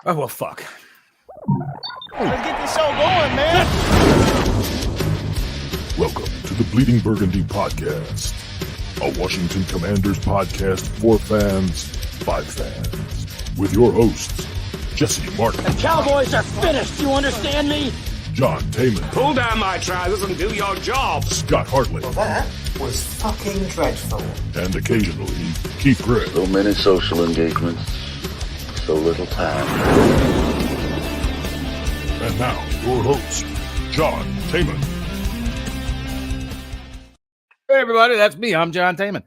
Oh, well, fuck. Let's get this show going, man. Welcome to the Bleeding Burgundy Podcast, a Washington Commanders podcast for fans, by fans, with your hosts, Jessy Martin. The Cowboys are finished, you understand me? John Taman. Pull down my trousers and do your job. Scott Hartley. Well, that was fucking dreadful. And occasionally, Keith Gray. So many social engagements, so little time. And now, your host, John Taman. Hey, everybody, that's me. I'm John Taman.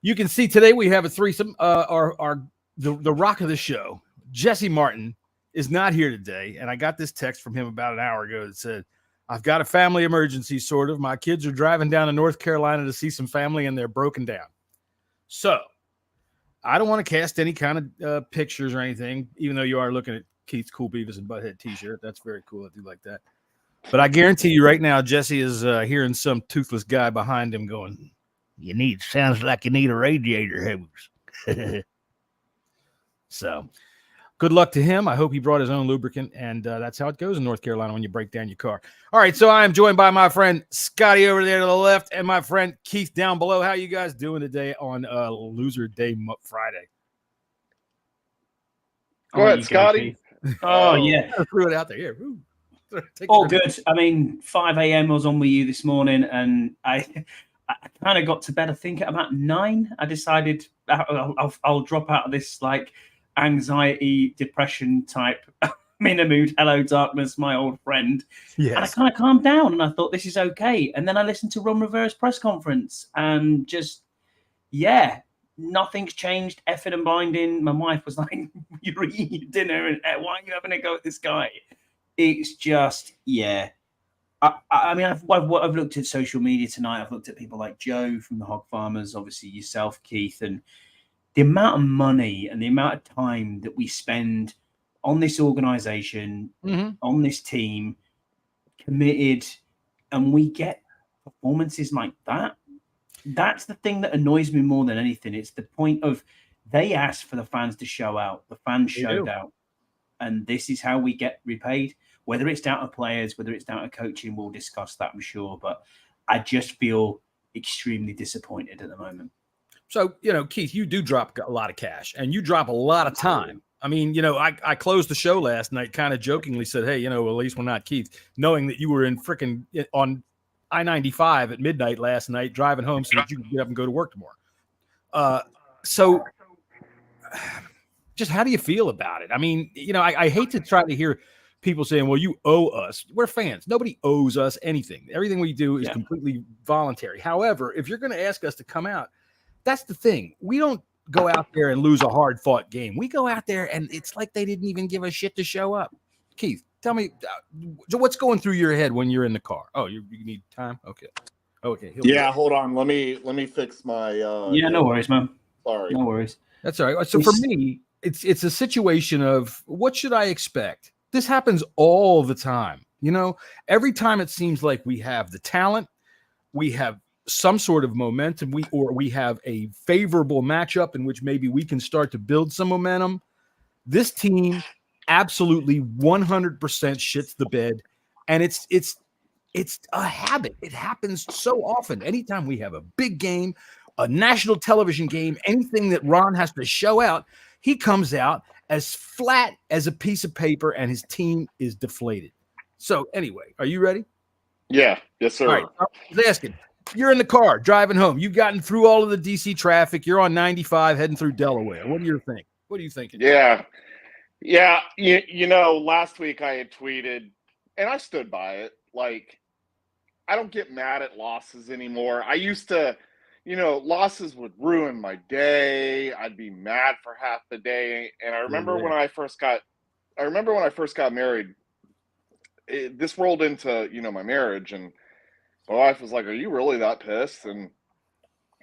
You can see today we have a threesome. The rock of the show, Jessy Martin, is not here today, and I got this text from him about an hour ago that said, I've got a family emergency, sort of. My kids are driving down to North Carolina to see some family, and they're broken down. So I don't want to cast any kind of pictures or anything, even though you are looking at Keith's Cool Beavis and Butthead t-shirt. That's very cool. I do like that. But I guarantee you right now, Jessy is hearing some toothless guy behind him going, sounds like you need a radiator hose. So good luck to him. I hope he brought his own lubricant, and that's how it goes in North Carolina when you break down your car. All right, so I am joined by my friend Scotty over there to the left and my friend Keith down below. How you guys doing today on Loser Day Friday? Go ahead, Scotty. Oh, yeah. I threw it out there. Here. All good. I mean, 5 a.m. I was on with you this morning, and I kind of got to bed, I think, at about 9. I decided I'll drop out of this, like, anxiety, depression type. I'm in a mood. Hello, darkness, my old friend. Yes. And I kind of calmed down, and I thought, this is okay. And then I listened to Ron Rivera's press conference, and just, yeah, nothing's changed. Effing and blinding. My wife was like, you're eating your dinner, and why are you having a go at this guy? It's just, yeah. I mean, I've looked at social media tonight. I've looked at people like Joe from the Hog Farmers, obviously yourself, Keith, and the amount of money and the amount of time that we spend on this organization, on this team, committed, and we get performances like that. That's the thing that annoys me more than anything. It's the point of they asked for the fans to show out. The fans showed out. And this is how we get repaid. Whether it's down to players, whether it's down to coaching, we'll discuss that, I'm sure. But I just feel extremely disappointed at the moment. So, Keith, you do drop a lot of cash, and you drop a lot of time. I mean, I closed the show last night, kind of jokingly said, hey, at least we're not Keith, knowing that you were in freaking on I-95 at midnight last night, driving home so that you could get up and go to work tomorrow. So just how do you feel about it? I mean, I hate to try to hear people saying, well, you owe us. We're fans. Nobody owes us anything. Everything we do is completely voluntary. However, if you're going to ask us to come out, that's the thing. We don't go out there and lose a hard-fought game. We go out there, and it's like they didn't even give a shit to show up. Keith, tell me, what's going through your head when you're in the car? Oh, you need time? Okay. Yeah, hold on. Let me fix my no worries, man. Sorry. No worries. That's all right. So for me, it's a situation of what should I expect? This happens all the time. Every time it seems like we have the talent, we have some sort of momentum, we have a favorable matchup in which maybe we can start to build some momentum. This team absolutely 100% shits the bed, and it's a habit. It happens so often. Anytime we have a big game, a national television game, anything that Ron has to show out, he comes out as flat as a piece of paper, and his team is deflated. So anyway, are you ready? Yeah. Yes, sir. All right. I was asking, you're in the car driving home. You've gotten through all of the DC traffic. You're on 95 heading through Delaware. What do you think? What are you thinking? Yeah. Last week I had tweeted, and I stood by it. Like, I don't get mad at losses anymore. I used to, losses would ruin my day. I'd be mad for half the day. And I remember when I first got married, this rolled into, my marriage, and my wife was like, are you really that pissed? And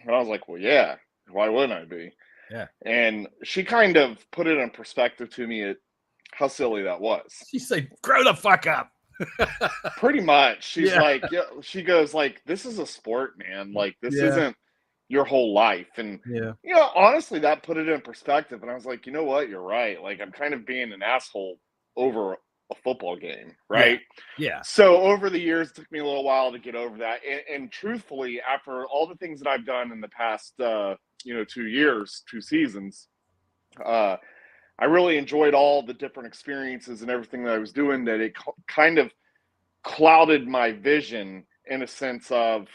I was like, well, yeah, why wouldn't I be? Yeah. And she kind of put it in perspective to me at how silly that was. She said, grow the fuck up. Pretty much. She's like, she goes like, this is a sport, man. Like, this isn't, your whole life. And, Yeah. you know, honestly, that put it in perspective. And I was like, you know what? You're right. Like, I'm kind of being an asshole over a football game, right? Yeah. So over the years, it took me a little while to get over that. And truthfully, after all the things that I've done in the past, 2 seasons, I really enjoyed all the different experiences and everything that I was doing, that it kind of clouded my vision in a sense of,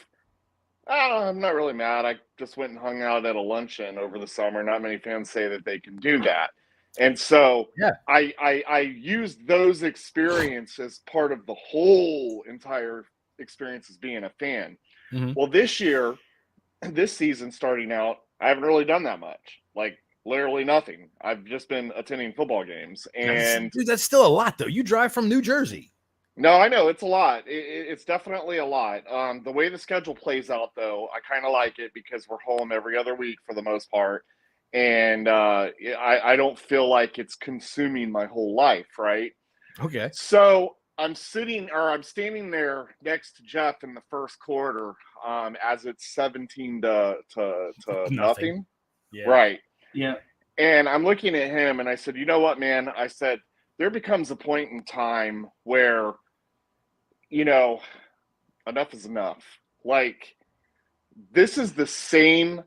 I'm not really mad. I just went and hung out at a luncheon over the summer. Not many fans say that they can do that. And so I used those experiences as part of the whole entire experience as being a fan. Mm-hmm. Well, this season starting out, I haven't really done that much. Like, literally nothing. I've just been attending football games. And Dude, that's still a lot, though. You drive from New Jersey. No, I know it's a lot. It's definitely a lot. The way the schedule plays out, though, I kind of like it because we're home every other week for the most part. And I don't feel like it's consuming my whole life, right? Okay. So I'm standing there next to Jeff in the first quarter as it's 17 to nothing. Yeah. Right. Yeah. And I'm looking at him and I said, you know what, man? I said, there becomes a point in time where, enough is enough. Like, this is the same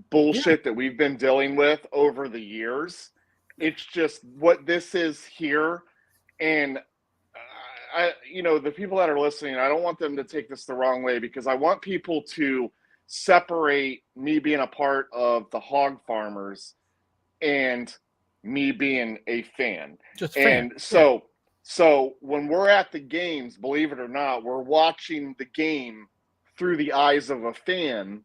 bullshit that we've been dealing with over the years. It's just what this is here. And the people that are listening, I don't want them to take this the wrong way, because I want people to separate me being a part of the hog farmers and me being a fan. Just a fan. And so when we're at the games, believe it or not, we're watching the game through the eyes of a fan,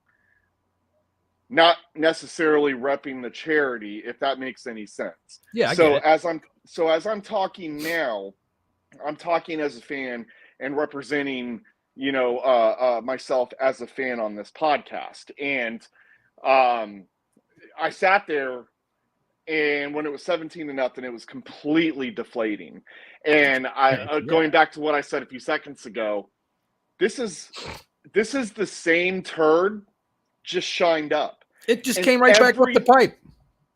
not necessarily repping the charity, if that makes any sense. Yeah. I get it. As I'm talking now, I'm talking as a fan and representing, myself as a fan on this podcast. And I sat there, and when it was 17-0, it was completely deflating. And going back to what I said a few seconds ago, this is the same turd, just shined up. It just came right back up the pipe.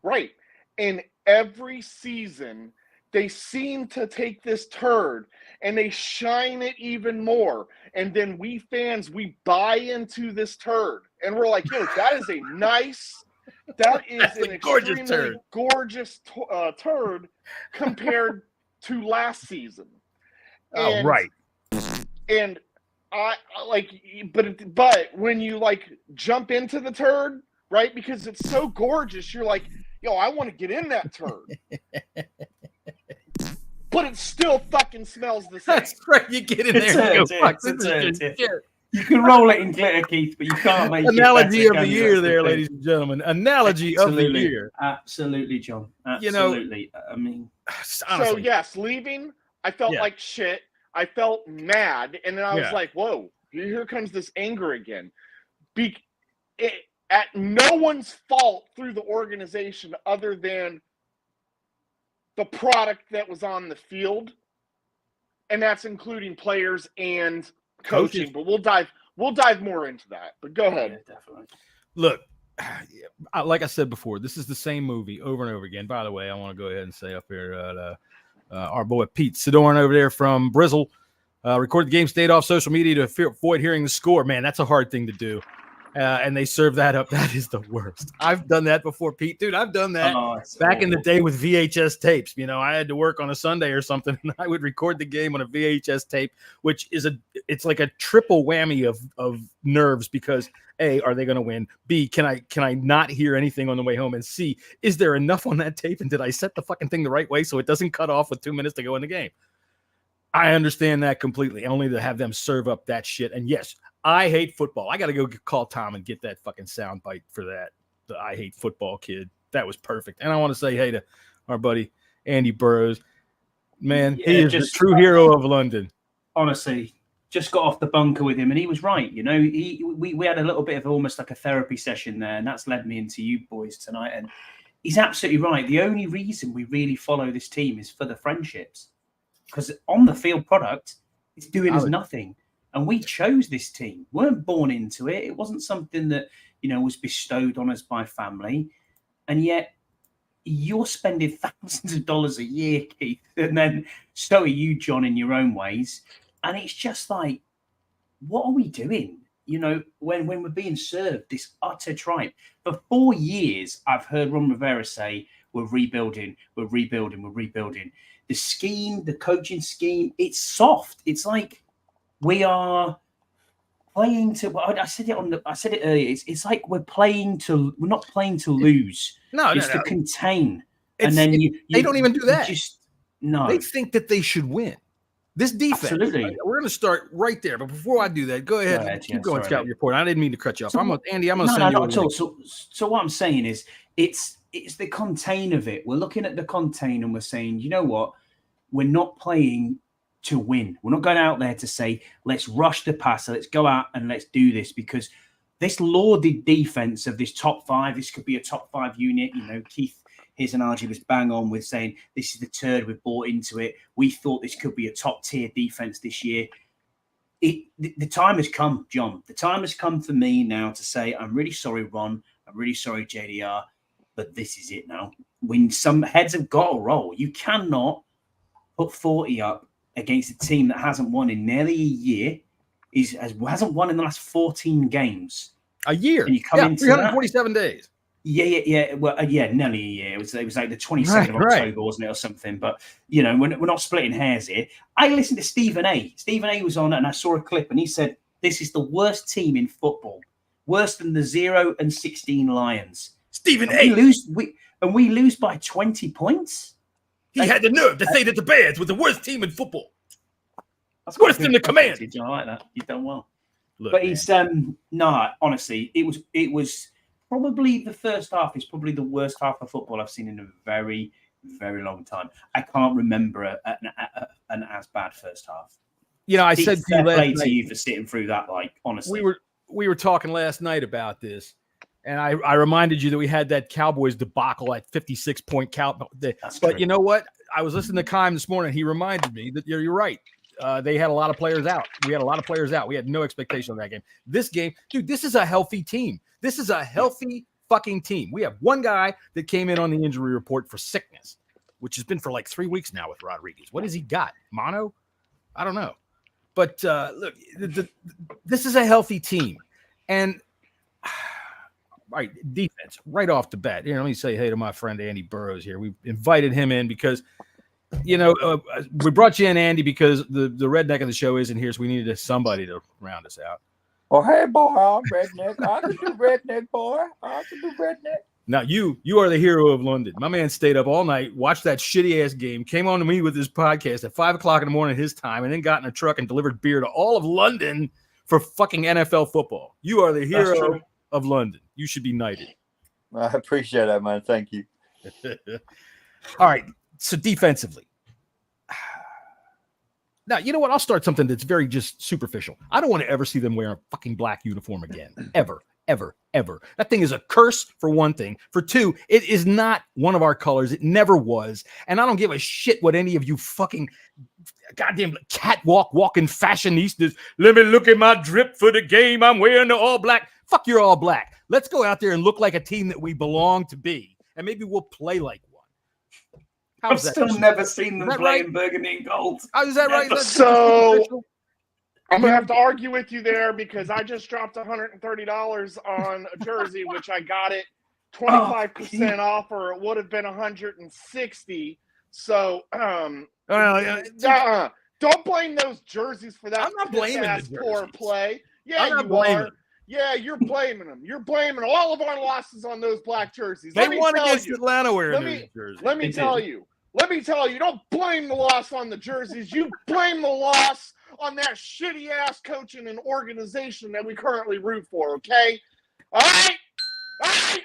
Right. And every season, they seem to take this turd and they shine it even more. And then we fans, we buy into this turd. And we're like, that is a nice... That is an extremely gorgeous turd compared to last season. And, right. And I like, but when you jump into the turd, right? Because it's so gorgeous, you're like, I want to get in that turd. But it still fucking smells the same. That's right. You get in there and go, fuck, this is shit. You can roll it in glitter, Keith, but you can't make Analogy it better, of the year there, ladies and gentlemen. Analogy of the year. Absolutely, John. Absolutely. I mean, honestly. So, yes, leaving, I felt like shit. I felt mad. And then I was like, whoa, here comes this anger again. At no one's fault through the organization other than the product that was on the field. And that's including players and coaching, but we'll dive more into that. But go ahead. Yeah, definitely. Look, like I said before, this is the same movie over and over again. By the way, I want to go ahead and say up here, our boy Pete Sidorn over there from Brizzle recorded the game, stayed off social media to avoid hearing the score. Man, that's a hard thing to do. And they serve that up. That is the worst. I've done that before, Pete. Dude, I've done that back in the day with VHS tapes. I had to work on a Sunday or something, and I would record the game on a VHS tape, which is it's like a triple whammy of nerves, because A, are they going to win? B, can I not hear anything on the way home? And C, is there enough on that tape? And did I set the fucking thing the right way so it doesn't cut off with 2 minutes to go in the game? I understand that completely, only to have them serve up that shit. And yes, I hate football. I got to go call Tom and get that fucking sound bite for that. The I hate football kid. That was perfect. And I want to say hey to our buddy Andy Burrows. Man, he is the true hero of London. Honestly, just got off the bunker with him, and he was right. We had a little bit of almost like a therapy session there, and that's led me into you boys tonight. And he's absolutely right. The only reason we really follow this team is for the friendships, because on the field product, it's doing us nothing. And we chose this team. We weren't born into it. It wasn't something that, was bestowed on us by family. And yet you're spending thousands of dollars a year, Keith. And then so are you, John, in your own ways. And it's just like, what are we doing? When we're being served this utter tripe. For 4 years, I've heard Ron Rivera say, we're rebuilding. The scheme, the coaching scheme, it's soft. It's like we are playing to. I said it earlier. It's like we're not playing to lose. No, it's to contain. It's, and then they don't even do that. No, they think that they should win. This defense. Absolutely. We're going to start right there. But before I do that, go ahead. Keep going, Scott, with your point. I didn't mean to cut you off. Andy, I'm going to send you. Not at all. So what I'm saying is, it's the contain of it. We're looking at the contain and we're saying, you know what? We're not playing to win. We're not going out there to say, let's rush the passer. Let's go out and let's do this, because this lauded defense of this top 5, this could be a top 5 unit. Keith, his analogy was bang on with saying this is the turd we've bought into it. We thought this could be a top tier defense this year. The time has come, John. The time has come for me now to say, I'm really sorry, Ron. I'm really sorry, JDR, but this is it now. When some heads have got to roll, you cannot put 40 up against a team that hasn't won in nearly a year, hasn't won in the last 14 games. A year. And you come into 347 days. Yeah. Well, nearly a year. It was like the 22nd of October, wasn't it, or something? But we're not splitting hairs here. I listened to Stephen A. Stephen A. was on, and I saw a clip, and he said this is the worst team in football, worse than the 0-16 Lions. Stephen A. We lose by 20 points. He had the nerve to say that the Bears were the worst team in football. That's worse than the Commanders. I like that. You've done well. Look, but he's honestly, it was probably the first half is probably the worst half of football I've seen in a very, very long time. I can't remember an as bad first half. I said to you last night, to you for sitting through that. Like, honestly, we were talking last night about this, and I reminded you that we had that Cowboys debacle at 56-point count. But you know what? I was listening to Kime this morning. He reminded me that you're right. They had a lot of players out. We had a lot of players out. We had no expectation of that game. This game, dude, this is a healthy team. This is a healthy fucking team. We have one guy that came in on the injury report for sickness, which has been for like 3 weeks now with Rodriguez. What has he got? Mono? I don't know. But look, this is a healthy team. And right, defense, right off the bat. Let me say hey to my friend Andy Burrows here. We invited him in because we brought you in, Andy, because the redneck of the show isn't here, so we needed somebody to round us out. Oh, hey, boy, I'm redneck. I can do redneck, boy. I can do redneck. Now, you are the hero of London. My man stayed up all night, watched that shitty-ass game, came on to me with his podcast at 5 o'clock in the morning his time, and then got in a truck and delivered beer to all of London for fucking NFL football. You are the hero of London. You should be knighted. I appreciate that, man. Thank you. All right. So defensively. Now, you know what? I'll start something that's very just superficial. I don't want to ever see them wear a fucking black uniform again. Ever, ever, ever. That thing is a curse, for one thing. For two, it is not one of our colors. It never was. And I don't give a shit what any of you fucking goddamn catwalk walking fashionistas. Let me look at my drip for the game. I'm wearing the all black. Fuck, you're all black. Let's go out there and look like a team that we belong to be. And maybe we'll play like one. I've still never seen them play in burgundy and gold. Is that right? So I'm going to have to argue with you there because I just dropped $130 on a jersey, which I got it 25% off, or it would have been $160. So don't blame those jerseys for that. I'm not blaming the jerseys. Poor play. Yeah, you are. Yeah, you're blaming them. You're blaming all of our losses on those black jerseys. They won against Atlanta wearing those jerseys. Let me tell you, don't blame the loss on the jerseys. You blame the loss on that shitty-ass coaching and organization that we currently root for, okay? All right?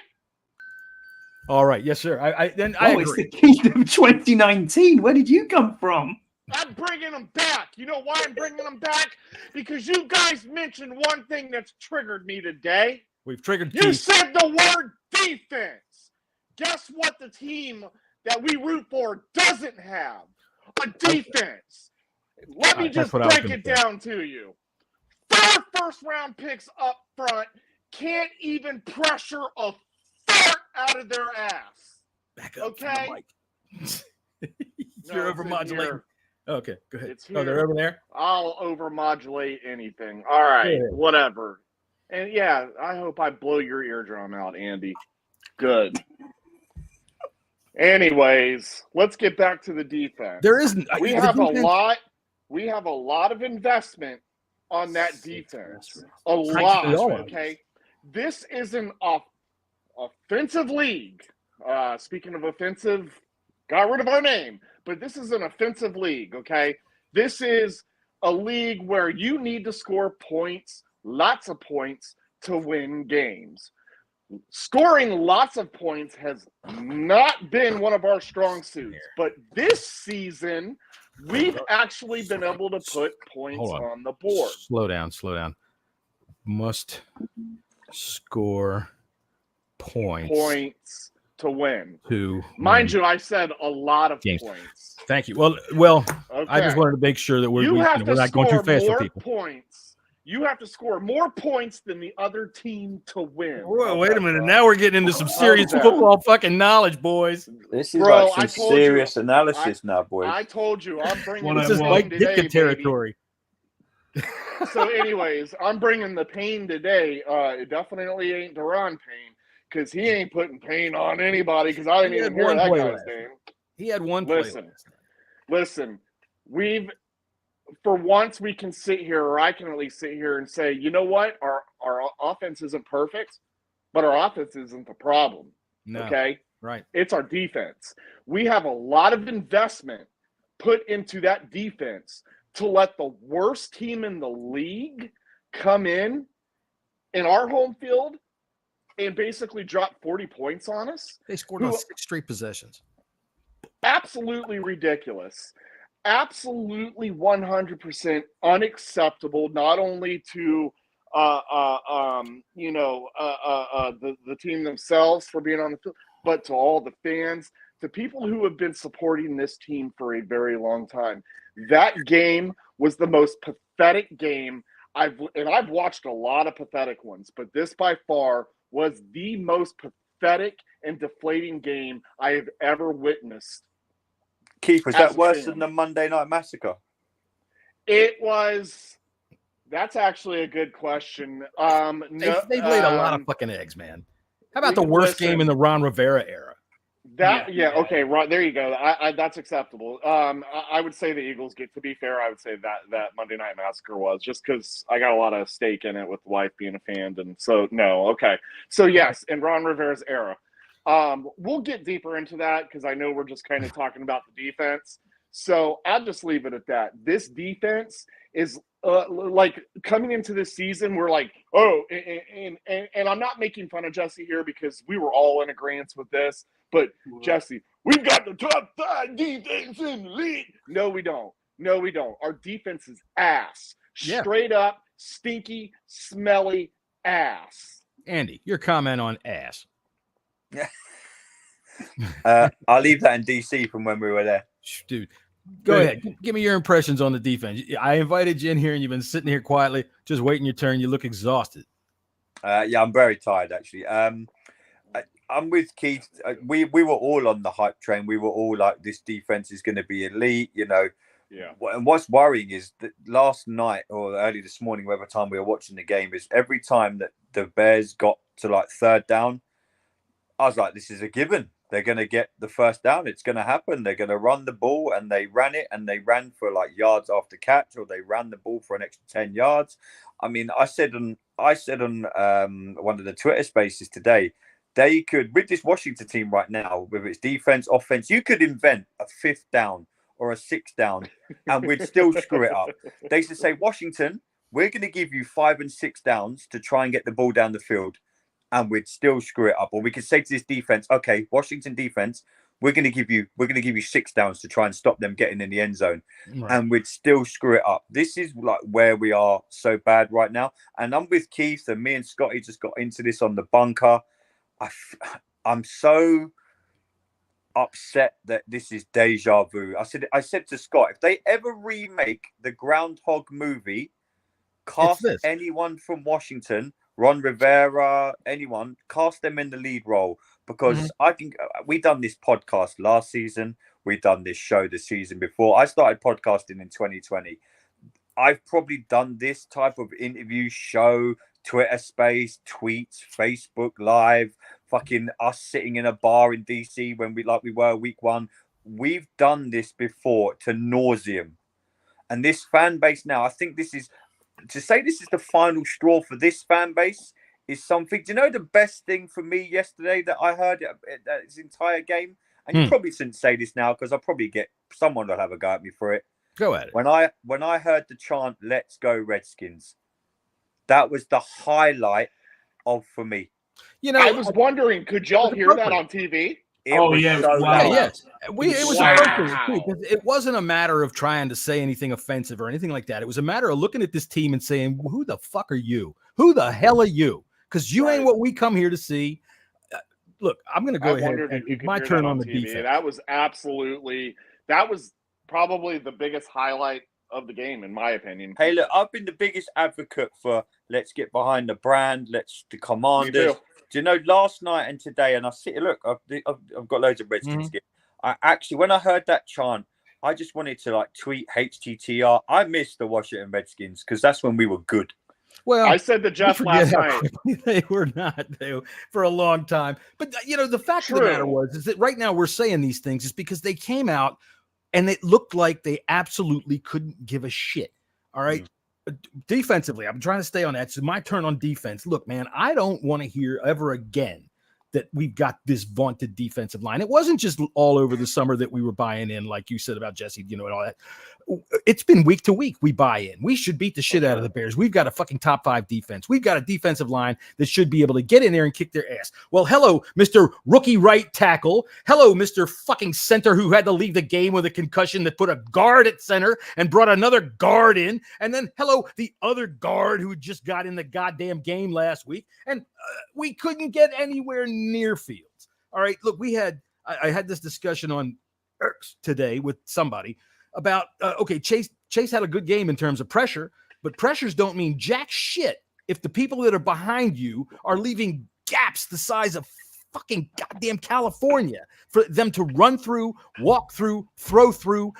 All right. Yes, sir. I agree. It's the Kingdom 2019. Where did you come from? I'm bringing them back. You know why I'm bringing them back? Because you guys mentioned one thing that's triggered me today. We've triggered. You said the word defense. Guess what the team that we root for doesn't have? A defense. Let me just break it down to you. 4 first-round picks up front. can't even pressure a fart out of their ass. Back up. Okay? You're overmodulating. Okay, go ahead. It's Oh, they're here. over there? I'll overmodulate anything. All right, whatever. And yeah, I hope I blow your eardrum out, Andy. Good. Anyways, let's get back to the defense. There isn't. We have a lot. We have a lot of investment on that defense. A lot. Okay. This is an offensive league. Speaking of offensive, got rid of our name, but this is an offensive league. Okay. This is a league where you need to score points, lots of points, to win games. Scoring lots of points has not been one of our strong suits, but this season we've actually been able to put points on the board. Slow down. Must score points to win. Mind you, I said a lot of games. Points. Thank you. Well, okay. I just wanted to make sure that we're not going too fast for people. You have to score more points than the other team to win. Whoa, wait a minute. Now we're getting into some serious football fucking knowledge, boys. This is like some serious analysis now, boys. I told you, I'm bringing this is Mike Ditka territory. So, anyways, I'm bringing the pain today. It definitely ain't Duran pain because he ain't putting pain on anybody because I didn't even hear that guy's name. He had one play. Listen, for once we can sit here, or I can at least sit here and say, you know what? Our offense isn't perfect, but our offense isn't the problem. No. Okay? Right. It's our defense. We have a lot of investment put into that defense to let the worst team in the league come in our home field and basically drop 40 points on us. They scored on 6 straight possessions. Absolutely ridiculous. Absolutely 100% unacceptable, not only to the team themselves for being on the field, but to all the fans, to people who have been supporting this team for a very long time. That game was the most pathetic game I've watched a lot of pathetic ones, but this by far was the most pathetic and deflating game I have ever witnessed. Keith, was that worse than the Monday Night Massacre? It was. That's actually a good question. They've laid a lot of fucking eggs, man. How about the worst game in the Ron Rivera era? Okay, right there you go. That's acceptable. I would say the Eagles get. To be fair, I would say that Monday Night Massacre was just because I got a lot of stake in it with the wife being a fan, and so no. Okay, so yes, in Ron Rivera's era. We'll get deeper into that because I know we're just kind of talking about the defense. So I'll just leave it at that. This defense is like coming into this season, we're like, and I'm not making fun of Jessy here because we were all in agreement with this. But Jessy, we've got the top 5 defense in the league. No, we don't. Our defense is ass. Straight up, stinky, smelly ass. Andy, your comment on ass. I'll leave that in DC from when we were there. Dude, go ahead. Give me your impressions on the defense. I invited you in here and you've been sitting here quietly, just waiting your turn. You look exhausted. Yeah, I'm very tired, actually. I'm with Keith. We were all on the hype train. We were all like, this defense is going to be elite, Yeah. And what's worrying is that last night or early this morning, whatever time we were watching the game, is every time that the Bears got to like 3rd down, I was like, this is a given. They're going to get the first down. It's going to happen. They're going to run the ball, and they ran it, and they ran for like yards after catch, or they ran the ball for an extra 10 yards. I mean, I said on one of the Twitter spaces today, they could, with this Washington team right now, with its defense, offense, you could invent a 5th down or a 6th down, and we'd still screw it up. They used to say, Washington, we're going to give you 5 and 6 downs to try and get the ball down the field, and we'd still screw it up. Or we could say to this defense, okay, Washington defense, we're going to give you 6 downs to try and stop them getting in the end zone, and we'd still screw it up. This is like where we are so bad right now. And I'm with Keith, and me and Scotty just got into this on the bunker. I'm so upset that this is deja vu. I said to Scott, if they ever remake the Groundhog movie, cast anyone from Washington, Ron Rivera, anyone, cast them in the lead role, because I think we done this podcast last season. We done this show the season before. I started podcasting in 2020. I've probably done this type of interview show, Twitter space, tweets, Facebook Live, fucking us sitting in a bar in DC when we were week 1. We've done this before to nauseam. And this fan base now, I think this is, to say this is the final straw for this fan base is something. Do you know the best thing for me yesterday that I heard this entire game? And you probably shouldn't say this now because I'll probably get someone will have a go at me for it. Go at it. When I heard the chant "Let's go Redskins," that was the highlight for me. You know, I was wondering, could y'all hear that on TV? It was appropriate too, because it wasn't a matter of trying to say anything offensive or anything like that. It was a matter of looking at this team and saying, "Who the fuck are you? Who the hell are you? Because you ain't what we come here to see." Look, I'm going to go ahead. It's my turn on the defense. That was probably the biggest highlight of the game, in my opinion. Hey, look, I've been the biggest advocate for let's get behind the brand, the Commanders. Do you know, last night and today, and I've got loads of Redskins gear. I actually, when I heard that chant, I just wanted to tweet HTTR. I missed the Washington Redskins because that's when we were good. Well, I said to Jeff last night, they were not for a long time. But the fact of the matter is that right now we're saying these things is because they came out and it looked like they absolutely couldn't give a shit. All right. Defensively, I'm trying to stay on that. So my turn on defense. Look, man, I don't want to hear ever again that we've got this vaunted defensive line. It wasn't just all over the summer that we were buying in, like you said about Jessy, and all that. It's been week to week we buy in. We should beat the shit out of the Bears. We've got a fucking top 5 defense. We've got a defensive line that should be able to get in there and kick their ass. Well, hello, Mr. Rookie right tackle. Hello, Mr. fucking center who had to leave the game with a concussion that put a guard at center and brought another guard in. And then, hello, the other guard who just got in the goddamn game last week. And we couldn't get anywhere near Fields. All right, look, I had this discussion on Erks today with somebody about, Chase had a good game in terms of pressure, but pressures don't mean jack shit if the people that are behind you are leaving gaps the size of fucking goddamn California for them to run through, walk through, throw through.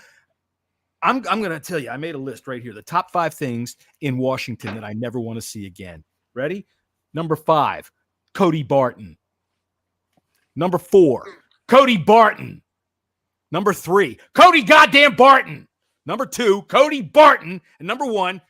I'm going to tell you, I made a list right here, the top 5 things in Washington that I never want to see again. Ready? Number 5, Cody Barton. Number 4, Cody Barton. Number 3, Cody goddamn Barton. Number 2, Cody Barton. And number 1,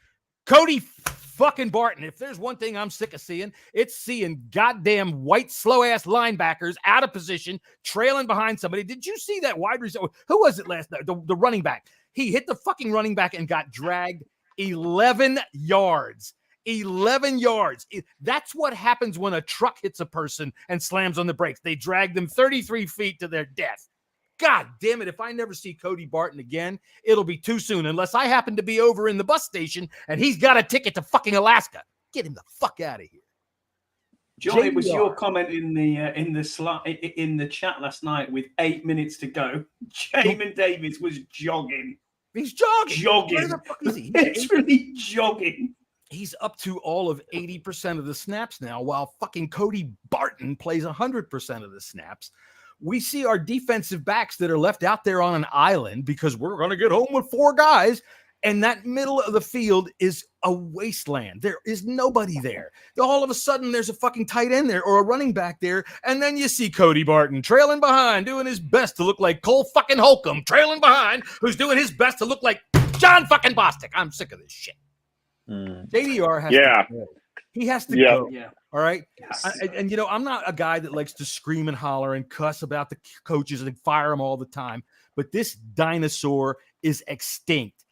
Cody fucking Barton. If there's one thing I'm sick of seeing, it's seeing goddamn white, slow-ass linebackers out of position, trailing behind somebody. Did you see that wide receiver? Who was it last night? The running back. He hit the fucking running back and got dragged 11 yards. 11 yards. That's what happens when a truck hits a person and slams on the brakes. They drag them 33 feet to their death. God damn it. If I never see Cody Barton again, it'll be too soon unless I happen to be over in the bus station and he's got a ticket to fucking Alaska. Get him the fuck out of here. John, it was your comment in the chat last night with 8 minutes to go. Jamin Davis was jogging. He's jogging. Where the fuck is he? Literally jogging. He's up to all of 80% of the snaps now, while fucking Cody Barton plays 100% of the snaps. We see our defensive backs that are left out there on an island because we're going to get home with 4 guys. And that middle of the field is a wasteland. There is nobody there. All of a sudden, there's a fucking tight end there or a running back there. And then you see Cody Barton trailing behind, doing his best to look like Cole fucking Holcomb, trailing behind, who's doing his best to look like John fucking Bostic. I'm sick of this shit. JDR has to go. He has to go. Yeah. All right. Yes. And I'm not a guy that likes to scream and holler and cuss about the coaches and fire them all the time. But this dinosaur is extinct.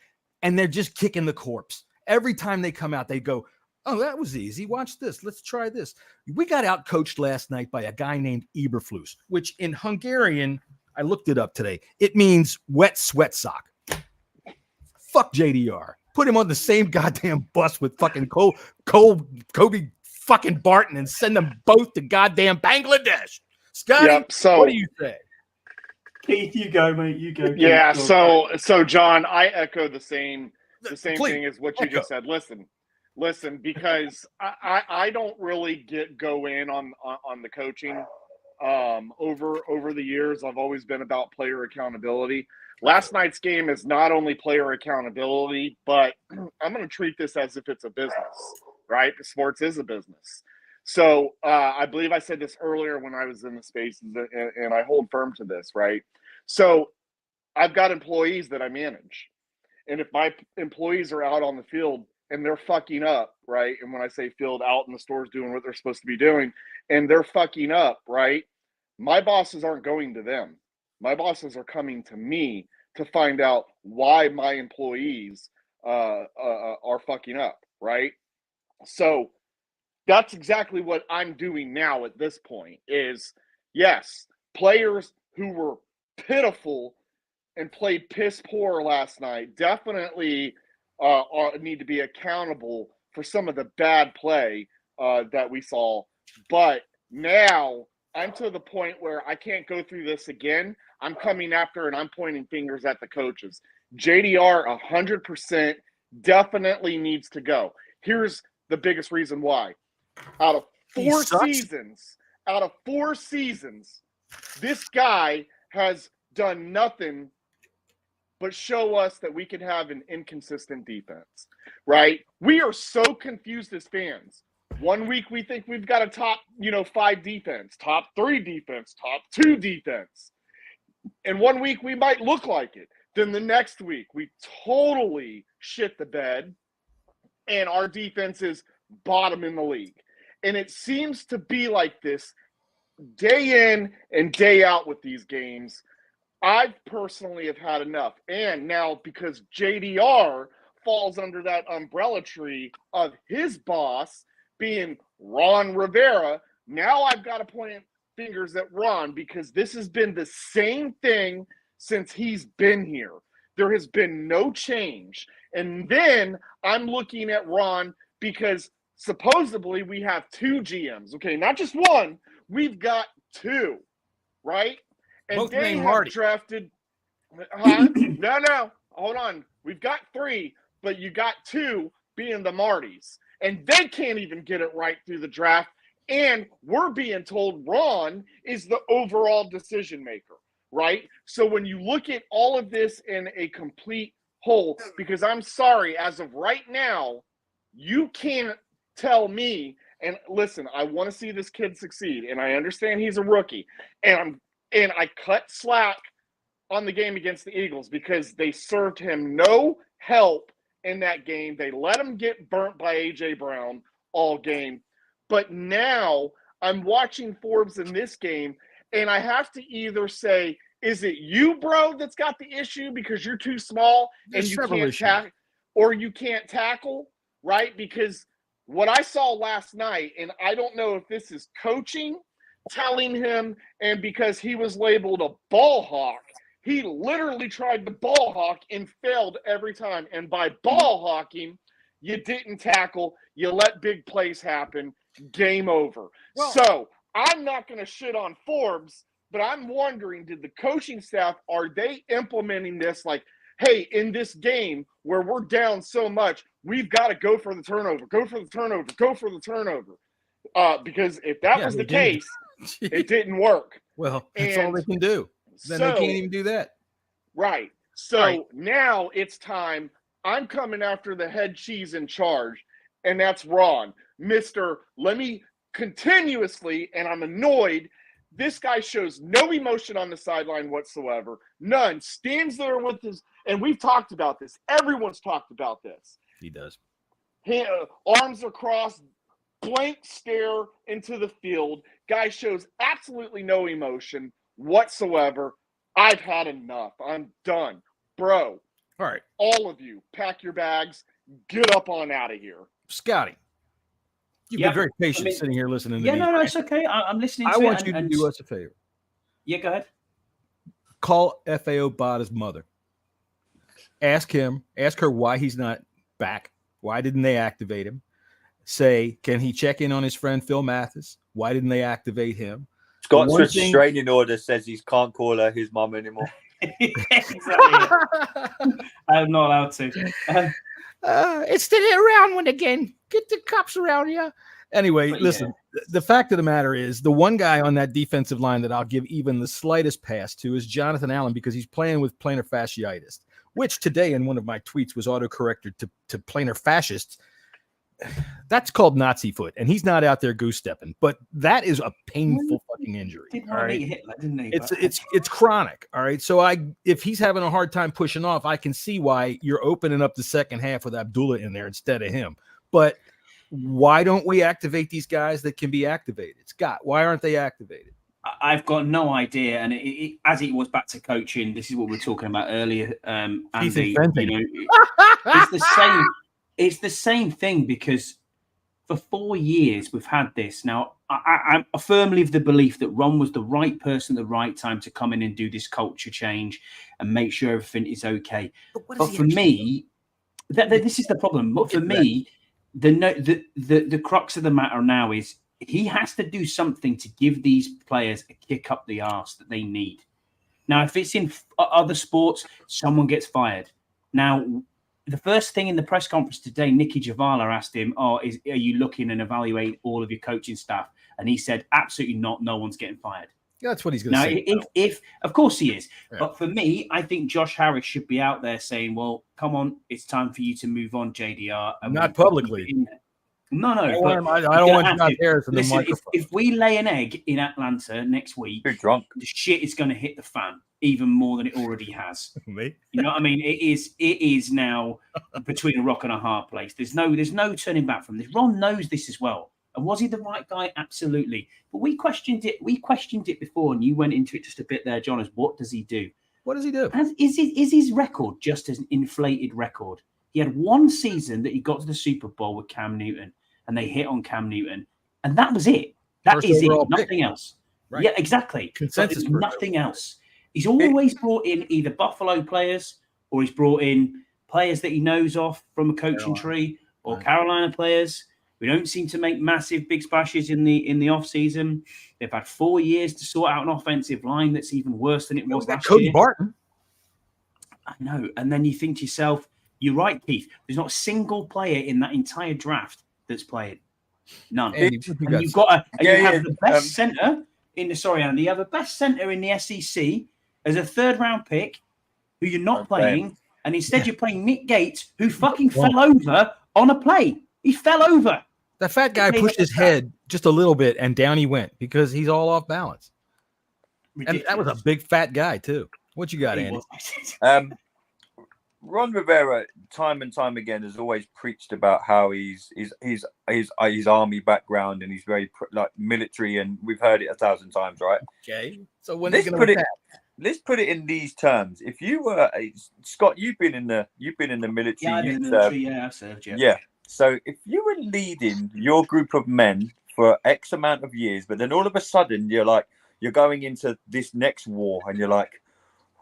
And they're just kicking the corpse. Every time they come out, they go, "Oh, that was easy. Watch this. Let's try this." We got out coached last night by a guy named Eberflus, which in Hungarian, I looked it up today. It means wet sweat sock. Fuck JDR. Put him on the same goddamn bus with fucking Kobe fucking Barton and send them both to goddamn Bangladesh. Scotty, what do you say? Keith, you go, mate. You go. So John, I echo the same thing as what you just said. Listen, Listen, because I don't really go in on the coaching. Over the years, I've always been about player accountability. Last night's game is not only player accountability, but I'm going to treat this as if it's a business, right? Sports is a business. So I believe I said this earlier when I was in the spaces, and I hold firm to this, right? So I've got employees that I manage. And if my employees are out on the field and they're fucking up, right? And when I say field, out in the stores doing what they're supposed to be doing, and they're fucking up, right? My bosses aren't going to them. My bosses are coming to me to find out why my employees are fucking up, right? So that's exactly what I'm doing now at this point is, yes, players who were pitiful and played piss poor last night definitely need to be accountable for some of the bad play that we saw. But now I'm to the point where I can't go through this again. I'm coming after and I'm pointing fingers at the coaches. JDR 100% definitely needs to go. Here's the biggest reason why. Out of four seasons, this guy has done nothing but show us that we can have an inconsistent defense, right? We are so confused as fans. 1 week we think we've got a top, 5 defense, top 3 defense, top 2 defense. And 1 week we might look like it. Then the next week we totally shit the bed and our defense is bottom in the league. And it seems to be like this day in and day out with these games. I personally have had enough. And now because JDR falls under that umbrella tree of his boss being Ron Rivera, now I've got to point fingers at Ron because this has been the same thing since he's been here. There has been no change. And then I'm looking at Ron because supposedly we have 2 GMs. Okay, not just one. We've got 2, right? And both they named have Marty. Drafted. No. Hold on. We've got 3, but you got 2 being the Martys. And they can't even get it right through the draft. And we're being told Ron is the overall decision maker, right? So when you look at all of this in a complete whole, because I'm sorry, as of right now, you can't tell me, and listen, I want to see this kid succeed, and I understand he's a rookie, and I cut slack on the game against the Eagles because they served him no help in that game. They let him get burnt by A.J. Brown all game. But now I'm watching Forbes in this game, and I have to either say, is it you, bro, that's got the issue because you're too small and you can't tackle, or you can't tackle, right? Because what I saw last night, and I don't know if this is coaching telling him, and because he was labeled a ball hawk, he literally tried to ball hawk and failed every time. And by ball hawking, you didn't tackle, you let big plays happen, game over. Well, so I'm not going to shit on Forbes, but I'm wondering, did the coaching staff, are they implementing this like, hey, in this game where we're down so much, we've got to go for the turnover, because if that was the case, it didn't work. Well, that's all they can do. Then they can't even do that. Right. So now it's time. I'm coming after the head cheese in charge, and that's Ron. Let me continuously, and I'm annoyed, this guy shows no emotion on the sideline whatsoever. None. Stands there with his, and we've talked about this. Everyone's talked about this. He does. Arms are crossed, blank stare into the field. Guy shows absolutely no emotion whatsoever. I've had enough. I'm done. Bro. All right. All of you, pack your bags, get up on out of here. Scotty, you've been very patient sitting here listening to me. No, it's okay. I'm listening to I want you to do us a favor. Yeah, go ahead. Call FAO Bada's mother. Ask her why he's not back. Why didn't they activate him? Say, can he check in on his friend Phil Mathis? Why didn't they activate him? Scott's restraining order says he can't call her his mum anymore. Exactly. I'm not allowed to. It's the around one again. Get the cops around here. Anyway, But listen, the fact of the matter is the one guy on that defensive line that I'll give even the slightest pass to is Jonathan Allen, because he's playing with plantar fasciitis, which today in one of my tweets was autocorrected to plantar fascists. That's called Nazi foot, and he's not out there goose stepping, but that is a painful fucking injury. Didn't meet Hitler, didn't he? It's chronic. All right. So if he's having a hard time pushing off, I can see why you're opening up the second half with Abdullah in there instead of him. But why don't we activate these guys that can be activated? Scott, why aren't they activated? I've got no idea. And as it was back to coaching, this is what we were talking about earlier. Andy, it's the same. It's the same thing, because for 4 years we've had this. Now, I'm firmly of the belief that Ron was the right person at the right time to come in and do this culture change and make sure everything is okay. But for me, this is the problem. But for me, the crux of the matter now is he has to do something to give these players a kick up the arse that they need. Now, if it's in other sports, someone gets fired. Now, the first thing in the press conference today, Nikki Javala asked him, are you looking and evaluating all of your coaching staff? And he said, absolutely not. No one's getting fired. Yeah, that's what he's going to say. Now, if of course he is. Yeah. But for me, I think Josh Harris should be out there saying, well, come on, it's time for you to move on, JDR. And not publicly. No. I don't want Josh Harris in the microphone. If we lay an egg in Atlanta next week, you're drunk. The shit is going to hit the fan even more than it already has. Me? You know what I mean? It is now between a rock and a hard place. There's no turning back from this. Ron knows this as well. And was he the right guy? Absolutely. But we questioned it. We questioned it before, and you went into it just a bit there, John. As what does he do? What does he do? Is his record just an inflated record? He had one season that he got to the Super Bowl with Cam Newton, and they hit on Cam Newton, and that was it. That is it. Nothing else. Right. Yeah, exactly. Consensus. Nothing else. He's always brought in either Buffalo players, or he's brought in players that he knows off from a coaching tree, or Carolina players. We don't seem to make massive big splashes in the off season. They've had 4 years to sort out an offensive line that's even worse than it was last Cody year. Barton. I know. And then you think to yourself, you're right, Keith. There's not a single player in that entire draft that's playing. None. Andy, and you've got you have the best center in the Andy. You have the best center in the SEC as a third round pick who you're not playing, and instead you're playing Nick Gates, who fucking fell over on a play. He fell over. That fat guy pushed his head just a little bit, and down he went because he's all off balance. Ridiculous. And that was a big fat guy too. What you got, Andy? Ron Rivera, time and time again, has always preached about how his army background and he's very military, and we've heard it 1,000 times, right? Okay. So when let's put it in these terms. If you were Scott, you've been in the military. Yeah, I've been in the military. Yeah, I've served. Yeah. So if you were leading your group of men for X amount of years, but then all of a sudden you're going into this next war, and you're like,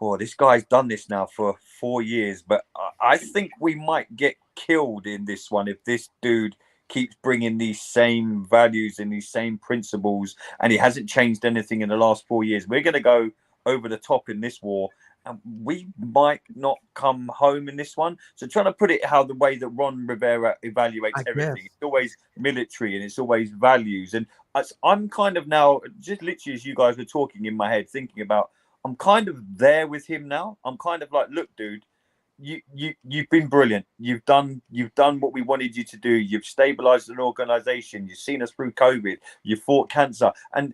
oh, this guy's done this now for 4 years, but I think we might get killed in this one if this dude keeps bringing these same values and these same principles, and he hasn't changed anything in the last 4 years. We're going to go over the top in this war, and we might not come home in this one. So trying to put it the way that Ron Rivera evaluates everything. It's always military and it's always values. And I'm kind of now, just literally as you guys were talking in my head, thinking about, I'm kind of there with him now. I'm kind of like, look, dude, you've been brilliant. You've done what we wanted you to do. You've stabilized an organization. You've seen us through COVID. You fought cancer. And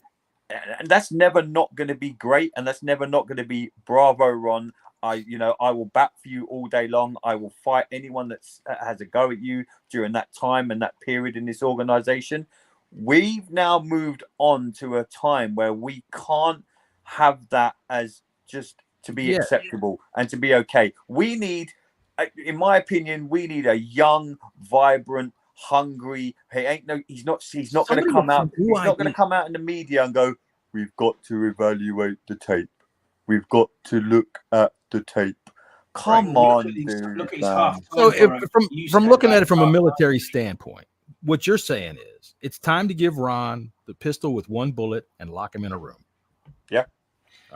that's never not going to be great, and that's never not going to be bravo, Ron. I will bat for you all day long. I will fight anyone that has a go at you during that time and that period in this organization. We've now moved on to a time where we can't have that as just to be acceptable and to be okay. We need, in my opinion, a young, vibrant, hungry. He's not going to come out. He's not going to come out in the media and go, "We've got to evaluate the tape. We've got to look at the tape." Come on, dude. Look at his half. So, from looking at it from a military standpoint, what you're saying is it's time to give Ron the pistol with one bullet and lock him in a room. Yeah.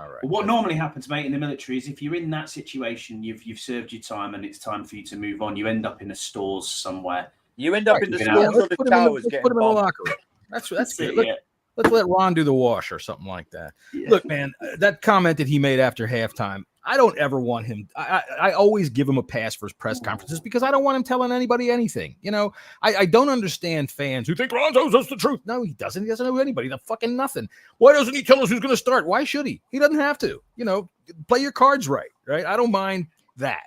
All right. What normally happens, mate, in the military is if you're in that situation, you've served your time and it's time for you to move on. You end up in the stores somewhere. You end up in the stores or the towers getting put him in the bombed. locker room. That's it. Yeah. Let's let Ron do the wash or something like that. Yeah. Look, man, that comment that he made after halftime, I don't ever want him. I always give him a pass for his press conferences because I don't want him telling anybody anything. You know, I don't understand fans who think Ron tells us the truth. No, he doesn't. He doesn't know anybody. The fucking nothing. Why doesn't he tell us who's going to start? Why should he? He doesn't have to. You know, play your cards right? I don't mind that.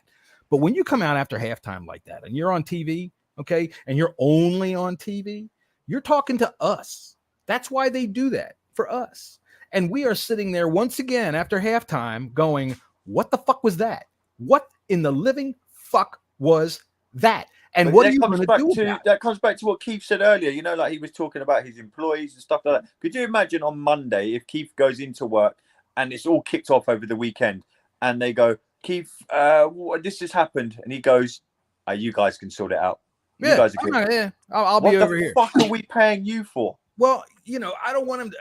But when you come out after halftime like that and you're on TV, okay, and you're only on TV, you're talking to us. That's why they do that for us. And we are sitting there once again after halftime going, what the fuck was that? What in the living fuck was that? And what are you going to do about it? That comes back to what Keith said earlier. You know, like he was talking about his employees and stuff like that. Could you imagine on Monday if Keith goes into work and it's all kicked off over the weekend and they go, Keith, this has happened. And he goes, you guys can sort it out. You guys are good. Yeah, I'll be over here. What the fuck are we paying you for? Well, you know, I don't want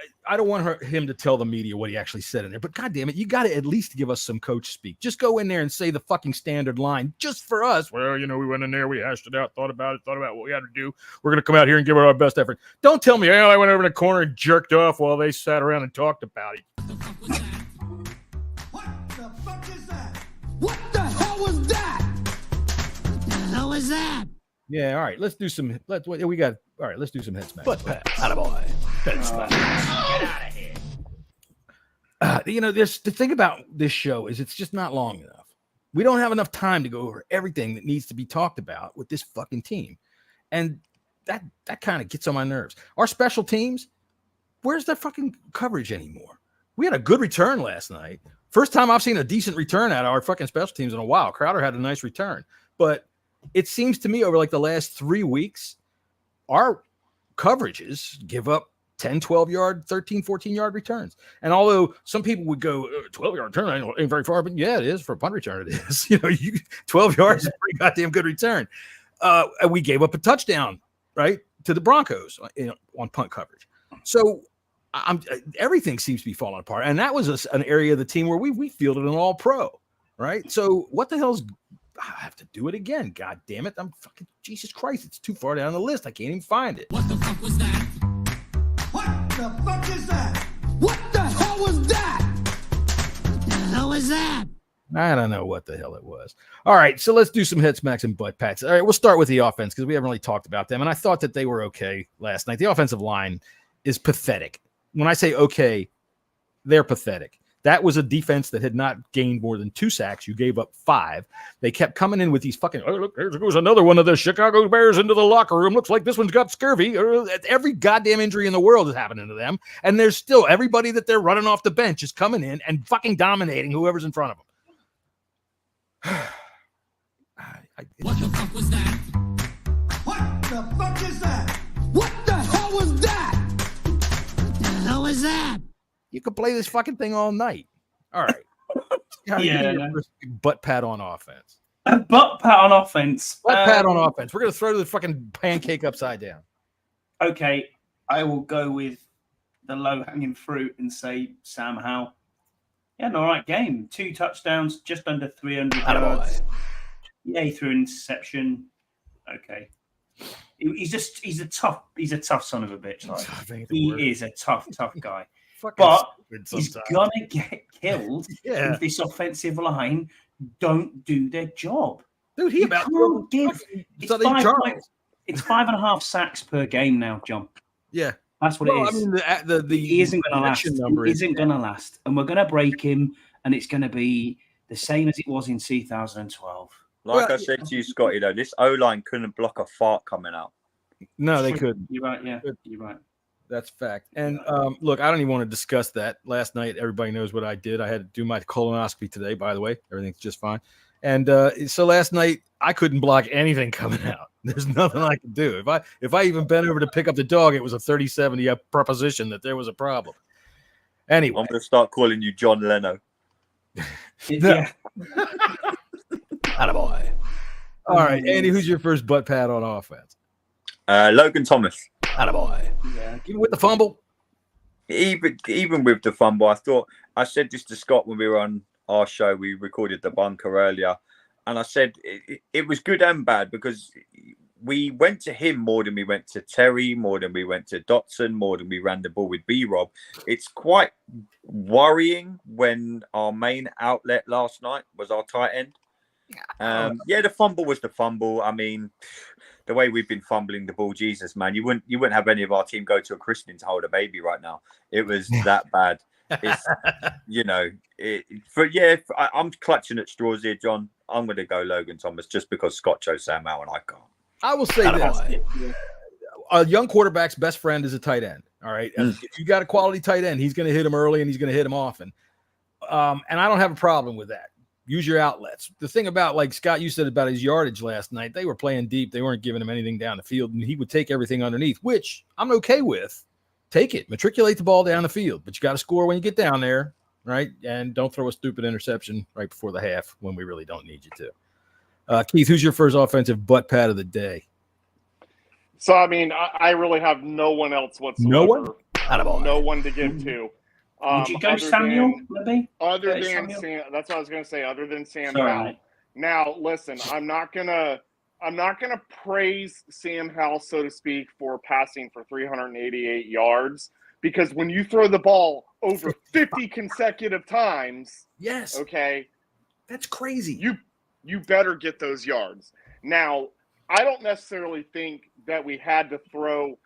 him to tell the media what he actually said in there, but God damn it, you got to at least give us some coach speak. Just go in there and say the fucking standard line just for us. Well, you know, we went in there, we hashed it out, thought about what we had to do. We're going to come out here and give it our best effort. Don't tell me, I went over in the corner and jerked off while they sat around and talked about it. What the fuck is that? What the hell was that? What the hell was that? Yeah, all right. Let's do some. Let's do some head smacks. Butt pat. Attaboy. Head smack. Get out of here. You know, the thing about this show is it's just not long enough. We don't have enough time to go over everything that needs to be talked about with this fucking team, and that kind of gets on my nerves. Our special teams, where's their fucking coverage anymore? We had a good return last night. First time I've seen a decent return out of our fucking special teams in a while. Crowder had a nice return, but it seems to me over like the last 3 weeks, our coverages give up 10, 12-yard, 13, 14-yard returns. And although some people would go, 12-yard return ain't very far, but yeah, it is. For a punt return, it is. 12 yards is a pretty goddamn good return. We gave up a touchdown, right, to the Broncos on punt coverage. So everything seems to be falling apart. And that was an area of the team where we fielded an all-pro, right? So what the hell's I have to do it again. God damn it. I'm fucking Jesus Christ. It's too far down the list. I can't even find it. What the fuck was that? What the fuck is that? What the hell was that? What the hell was that? I don't know what the hell it was. All right, so let's do some head smacks and butt pats. All right, we'll start with the offense because we haven't really talked about them. And I thought that they were okay last night. The offensive line is pathetic. When I say okay, they're pathetic. That was a defense that had not gained more than 2 sacks. You gave up 5. They kept coming in with these fucking, oh, look, there goes another one of the Chicago Bears into the locker room. Looks like this one's got scurvy. Every goddamn injury in the world is happening to them. And there's still everybody that they're running off the bench is coming in and fucking dominating whoever's in front of them. What the fuck was that? What the fuck is that? What the hell was that? What the hell was that? You could play this fucking thing all night. All right. Butt pat on offense. A butt pat on offense. Butt pat on offense. We're going to throw the fucking pancake upside down. Okay. I will go with the low-hanging fruit and say Sam Howell. He had an all right game. 2 touchdowns, just under 300 yards. Yeah, he threw an interception. Okay. He's a tough son of a bitch. Like. He is a tough guy. But he's going to get killed if this offensive line don't do their job. Dude, it's 5.5 sacks per game now, John. Yeah. That's what it is. I mean, he isn't going to last. He isn't going to last. And we're going to break him, and it's going to be the same as it was in 2012. I said to you, Scotty, though, this O-line couldn't block a fart coming out. No, they couldn't. You're right, yeah. You're right. That's fact. And look, I don't even want to discuss that. Last night, everybody knows what I did. I had to do my colonoscopy today, by the way. Everything's just fine. And so last night, I couldn't block anything coming out. There's nothing I could do. If I even bent over to pick up the dog, it was a 30-70 up proposition that there was a problem. Anyway. I'm going to start calling you John Leno. Yeah. Attaboy. All right, Andy, who's your first butt pat on offense? Logan Thomas. Attaboy. Yeah. Even with the fumble? Even with the fumble, I thought I said this to Scott when we were on our show. We recorded the bunker earlier, and I said it was good and bad because we went to him more than we went to Terry, more than we went to Dotson, more than we ran the ball with B-Rob. It's quite worrying when our main outlet last night was our tight end. The fumble was the fumble. I mean, the way we've been fumbling the ball, Jesus, man, you wouldn't have any of our team go to a christening to hold a baby right now. It was that bad. It's, I'm clutching at straws here, John. I'm going to go Logan Thomas just because Scott chose Sam Howell and I can't. I will say this. A young quarterback's best friend is a tight end. All right. If you got a quality tight end, he's going to hit him early and he's going to hit him often. And I don't have a problem with that. Use your outlets. The thing about, like Scott, you said about his yardage last night, they were playing deep. They weren't giving him anything down the field, and he would take everything underneath, which I'm okay with. Take it. Matriculate the ball down the field, but you got to score when you get down there, right? And don't throw a stupid interception right before the half when we really don't need you to. Keith, who's your first offensive butt pat of the day? So, I mean, I really have no one else whatsoever. No one? No one to give to. Would you go Samuel, maybe? Other than Sam, that's what I was going to say. Other than Sam Howell. Now, listen, I'm not gonna praise Sam Howell, so to speak, for passing for 388 yards because when you throw the ball over 50 consecutive times, yes, okay, that's crazy. You better get those yards. Now, I don't necessarily think that we had to throw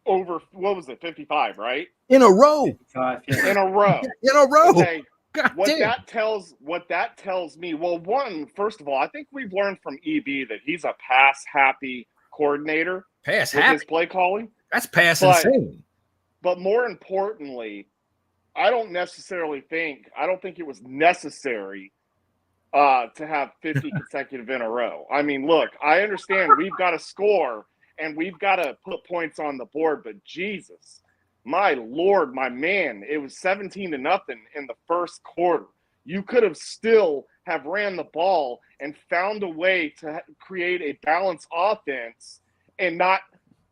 over, what was it, 55, right? In a row. 55, yeah. In a row. In a row. Okay. What that tells me, well, first of all, I think we've learned from EB that he's a pass-happy coordinator. Pass-happy? His play calling. That's insane. But more importantly, I don't think it was necessary to have 50 consecutive in a row. I mean, look, I understand we've got to score and we've got to put points on the board, but Jesus, my Lord, my man, it was 17-0 in the first quarter. You could have still have ran the ball and found a way to create a balanced offense and not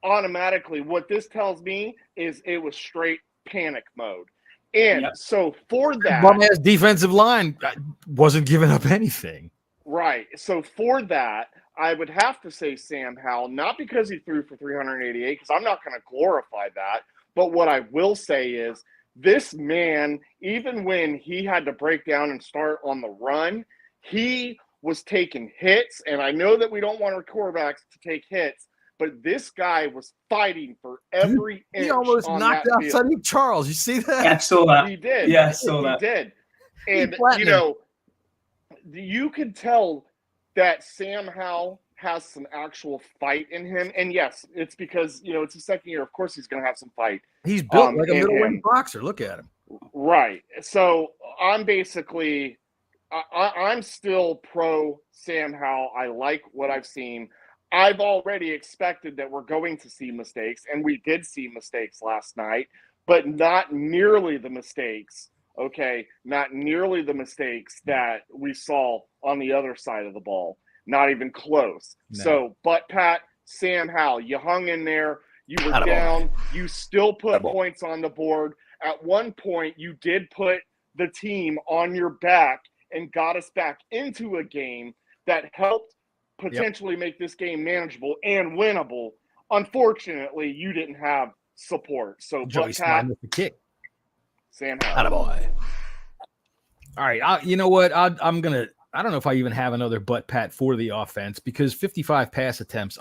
automatically. What this tells me is it was straight panic mode. And so for that, bum-ass defensive line wasn't giving up anything. Right. So for that, I would have to say Sam Howell, not because he threw for 388, because I'm not going to glorify that. But what I will say is this man, even when he had to break down and start on the run, he was taking hits. And I know that we don't want our quarterbacks to take hits, but this guy was fighting for every inch. He almost knocked out Sonny Charles. You see that? Yeah, I saw that. He did. Yeah, I saw that. He did. And, you could tell that Sam Howell has some actual fight in him. And yes, it's because, it's his second year. Of course he's going to have some fight. He's built like a middleweight boxer. Look at him. Right. So I'm basically, I'm still pro Sam Howell. I like what I've seen. I've already expected that we're going to see mistakes, and we did see mistakes last night, but not nearly the mistakes, not nearly the mistakes that we saw on the other side of the ball. Not even close. No. So, butt pat, Sam Howell, you hung in there. You were down. You still put points on the board. At one point, you did put the team on your back and got us back into a game that helped potentially make this game manageable and winnable. Unfortunately, you didn't have support. So, butt pat, with the kick. Sam Howell. All right. You know what? I'm going to. I don't know if I even have another butt pat for the offense because 55 pass attempts.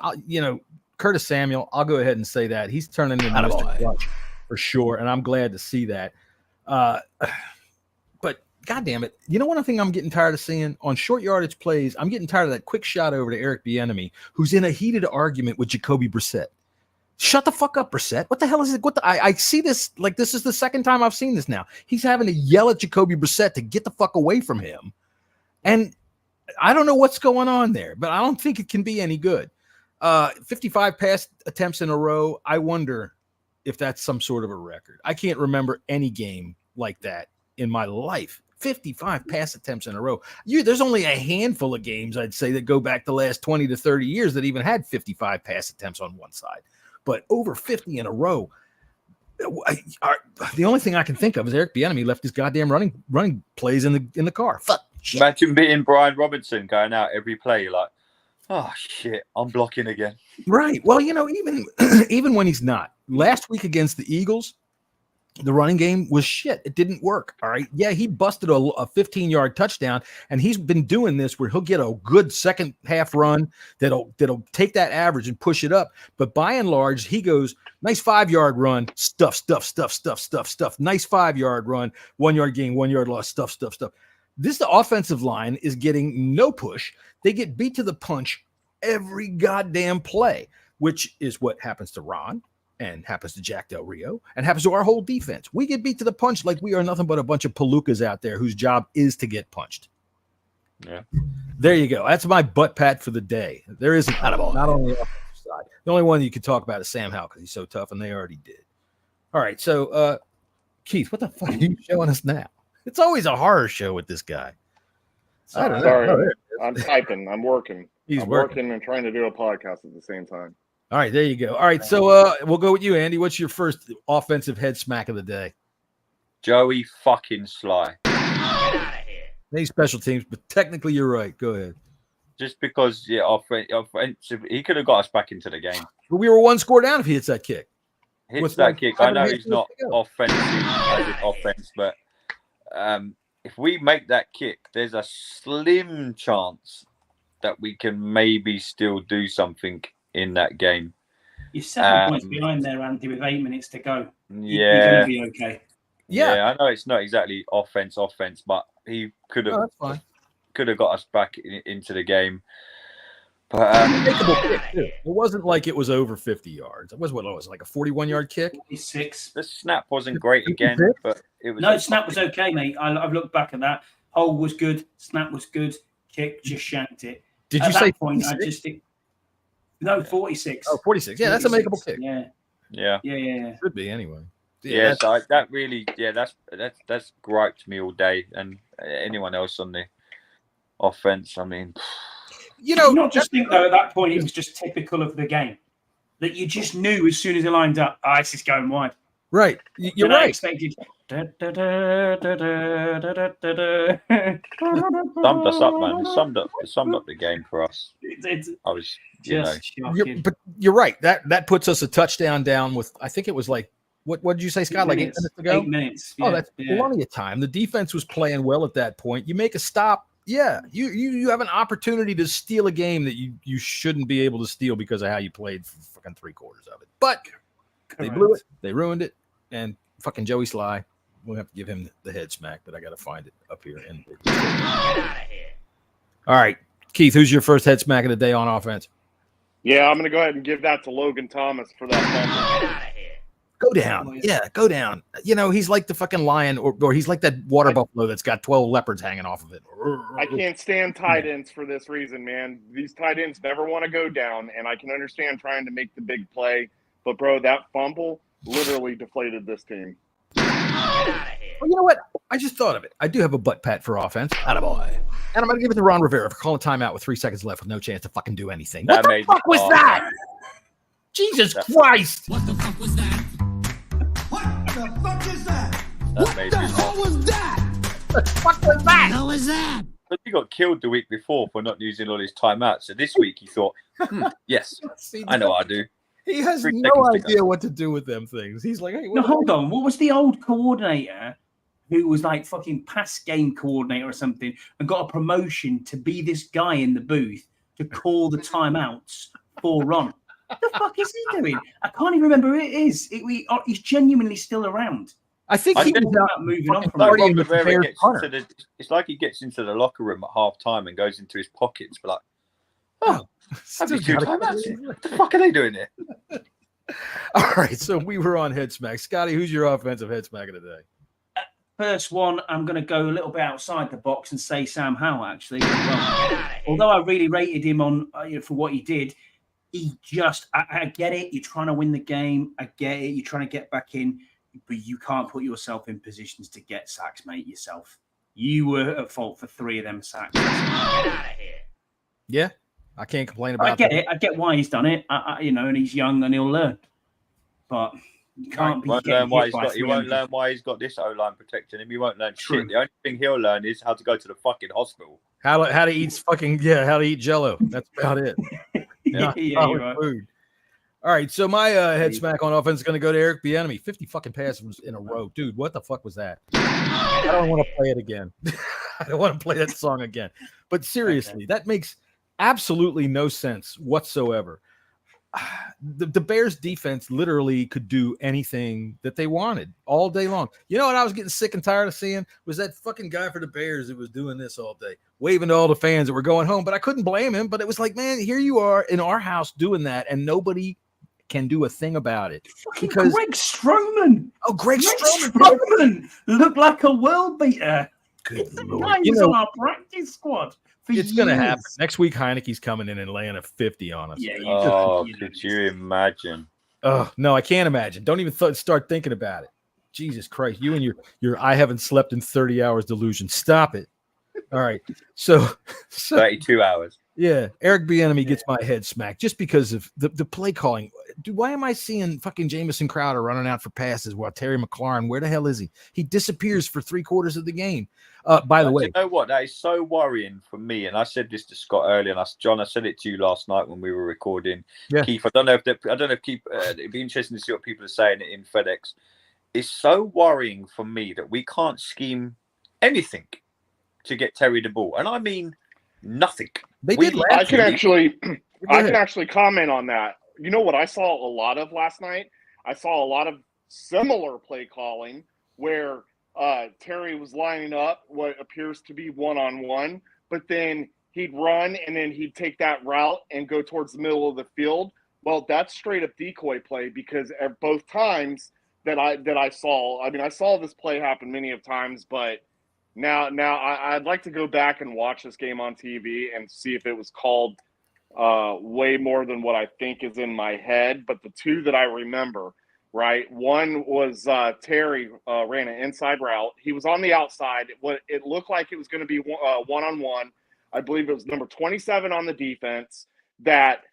Curtis Samuel, I'll go ahead and say that. He's turning into Mr. Clutch for sure, and I'm glad to see that. But goddamn it, you know one thing I'm getting tired of seeing on short yardage plays? I'm getting tired of that quick shot over to Eric Bieniemy, who's in a heated argument with Jacoby Brissett. Shut the fuck up, Brissett. What the hell is it? I see this like this is the second time I've seen this now. He's having to yell at Jacoby Brissett to get the fuck away from him. And I don't know what's going on there, but I don't think it can be any good. 55 pass attempts in a row. I wonder if that's some sort of a record. I can't remember any game like that in my life. 55 pass attempts in a row. There's only a handful of games, I'd say, that go back the last 20 to 30 years that even had 55 pass attempts on one side. But over 50 in a row. The only thing I can think of is Eric Bieniemy left his goddamn running plays in the car. Fuck. Shit. Imagine being Brian Robinson going out every play. You're like, oh shit, I'm blocking again. Right. Well, even when he's not. Last week against the Eagles, the running game was shit. It didn't work. All right. Yeah, he busted a 15-yard touchdown, and he's been doing this where he'll get a good second half run that'll take that average and push it up. But by and large, he goes nice 5-yard run, stuff. Nice 5-yard run, 1 yard gain, 1 yard loss, stuff. This offensive line is getting no push. They get beat to the punch every goddamn play, which is what happens to Ron. And happens to Jack Del Rio, and happens to our whole defense. We get beat to the punch like we are nothing but a bunch of palookas out there whose job is to get punched. Yeah. There you go. That's my butt pat for the day. There isn't not on the offensive side. The only one you could talk about is Sam Howell because he's so tough, and they already did. All right. So, Keith, what the fuck are you showing us now? It's always a horror show with this guy. I don't know. Sorry. I'm typing. I'm working. He's working and trying to do a podcast at the same time. All right, there you go. All right, so we'll go with you, Andy. What's your first offensive head smack of the day? Joey fucking Sly. Maybe special teams, but technically you're right. Go ahead. Just because, offensive, he could have got us back into the game. But we were 1 score down if he hits that kick. Hits that kick. I know he's not offense, but if we make that kick, there's a slim chance that we can maybe still do something in that game. You're 7 points behind there, Andy, with 8 minutes to go. Yeah. You're going to be okay. Yeah, I know it's not exactly offense, but he could have got us back into the game. But it wasn't like it was over 50 yards. It was like a 41-yard kick. 46. The snap wasn't great again, but it was. No, snap was okay, mate. I've looked back at that. Hole was good. Snap was good. Kick just shanked it. Did you say point? I just. No, 46. Oh, 46. Yeah, 46. That's a makeable kick. Yeah. Should be anyway. So that really, that's griped me all day, and anyone else on the offense. I mean, you not just think though at that point it was just typical of the game that you just knew as soon as it lined up, this is going wide. Right, you're right. I expected. Summed us up, man. Summed up the game for us. I was, but you're right. That puts us a touchdown down with. I think it was like what did you say, Scott? 8 minutes to go. 8 minutes. Yeah, that's plenty of time. The defense was playing well at that point. You make a stop. Yeah, you have an opportunity to steal a game that you shouldn't be able to steal because of how you played for fucking 3/4 of it. But they blew it. They ruined it. And fucking Joey Sly. We'll have to give him the head smack, but I got to find it up here. All right, Keith, who's your first head smack of the day on offense? Yeah, I'm going to go ahead and give that to Logan Thomas for that. Go down. Yeah, go down. He's like the fucking lion or he's like that water buffalo that's got 12 leopards hanging off of it. I can't stand tight ends for this reason, man. These tight ends never want to go down, and I can understand trying to make the big play. But, bro, that fumble literally deflated this team. Well, you know what? I just thought of it. I do have a butt pat for offense. Attaboy. And I'm going to give it to Ron Rivera for calling timeout with 3 seconds left with no chance to fucking do anything. What the fuck was that? Jesus Christ. What the fuck was that? What the fuck is that? What the hell was that? What the fuck was that? How was that? But he got killed the week before for not using all his timeouts. So this week he thought, yes, I know what I do. He has no idea what to do with them things. He's like, hey, hold on. What was the old coordinator who was like fucking pass game coordinator or something and got a promotion to be this guy in the booth to call the timeouts for Ron? What the fuck is he doing? I can't even remember who it is. He's genuinely still around. I think he was out moving on from it's like he gets into the locker room at half time and goes into his pockets, but like, what the fuck are they doing here? All right, so we were on head smack. Scotty, who's your offensive head smack of the day? First one, I'm going to go a little bit outside the box and say Sam Howell, actually. Although I really rated him on for what he did, he just, I get it. You're trying to win the game. I get it. You're trying to get back in, but you can't put yourself in positions to get sacks, mate, yourself. You were at fault for 3 of them sacks. Yeah. I can't complain about that. I get it. I get why he's done it. And he's young and he'll learn. But You can't be Won't getting learn why hit he's by got. He won't 300. learn why he's got this O-line protecting him. He won't learn True. shit. The only thing he'll learn is how to go to the fucking hospital. How to eat how to eat Jello. That's about it. Not solid right. food. All right, so my head smack on offense is going to go to Eric Bieniemy. 50 fucking passes in a row, dude. What the fuck was that? I don't want to play it again. I don't want to play that song again. But seriously, that makes absolutely no sense whatsoever. The Bears defense literally could do anything that they wanted all day long. You know what I was getting sick and tired of seeing was that fucking guy for the Bears that was doing this all day, waving to all the fans that were going home. But I couldn't blame him. But it was like, man, here you are in our house doing that, and nobody can do a thing about it. Because Greg Stroman. Oh, Greg Stroman looked like a world beater. Good He Lord. was on our practice squad. It's going to happen. Next week, Heineke's coming in and laying a 50 on us. Yeah, could you imagine? Oh, no, I can't imagine. Don't even start thinking about it. Jesus Christ. You and your I haven't slept in 30 hours delusion. Stop it. All right. So 32 hours. Yeah. Eric Bieniemy gets my head smacked just because of the play calling. Dude, why am I seeing fucking Jamison Crowder running out for passes while Terry McLaurin, where the hell is he? He disappears for 3/4 of the game. By the way, you know what? That is so worrying for me. And I said this to Scott earlier, and John, I said it to you last night when we were recording. Yeah. Keith, I don't know if Keith. It'd be interesting to see what people are saying in FedEx. It's so worrying for me that we can't scheme anything to get Terry the ball, and I mean nothing. I can actually comment on that. You know what I saw a lot of last night? I saw a lot of similar play calling where Terry was lining up what appears to be one-on-one, but then he'd run and then he'd take that route and go towards the middle of the field. Well, that's straight up decoy play, because at both times that I saw, I mean, I saw this play happen many of times, but now I'd like to go back and watch this game on TV and see if it was called way more than what I think is in my head. But the two that I remember, right, one was Terry ran an inside route. He was on the outside. It looked like it was going to be one-on-one. I believe it was number 27 on the defense that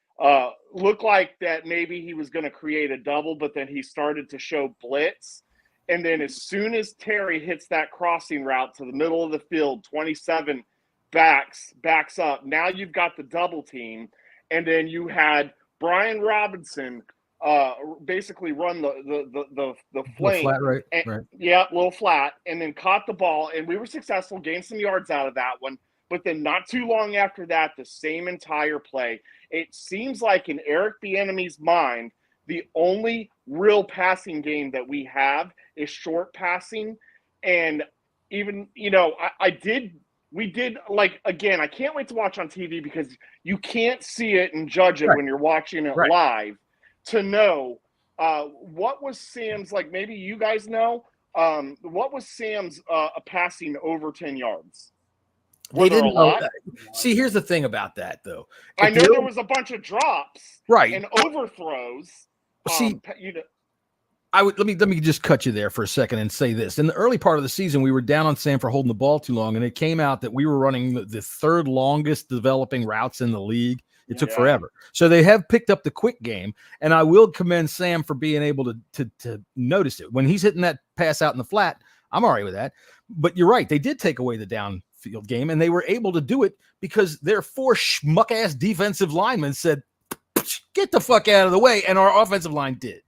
looked like that maybe he was going to create a double, but then he started to show blitz. And then as soon as Terry hits that crossing route to the middle of the field, 27 backs up. Now you've got the double team. And then you had Brian Robinson basically run the flank. Flat, right? Right. Yeah, a little flat. And then caught the ball. And we were successful, gained some yards out of that one. But then not too long after that, the same entire play. It seems like in Eric Bieniemy's mind, the only real passing game that we have is short passing. And even, we did, like, again, I can't wait to watch on TV because you can't see it and judge it when you're watching it live to know what was Sam's, like, maybe you guys know, what was Sam's passing over 10 yards? They didn't know that. See, here's the thing about that, though. I know there was a bunch of drops and overthrows. See, let me just cut you there for a second and say this. In the early part of the season, we were down on Sam for holding the ball too long, and it came out that we were running the third longest developing routes in the league. It took forever. So they have picked up the quick game, and I will commend Sam for being able to notice it. When he's hitting that pass out in the flat, I'm all right with that. But you're right. They did take away the downfield game, and they were able to do it because their 4 schmuck-ass defensive linemen said, get the fuck out of the way, and our offensive line did.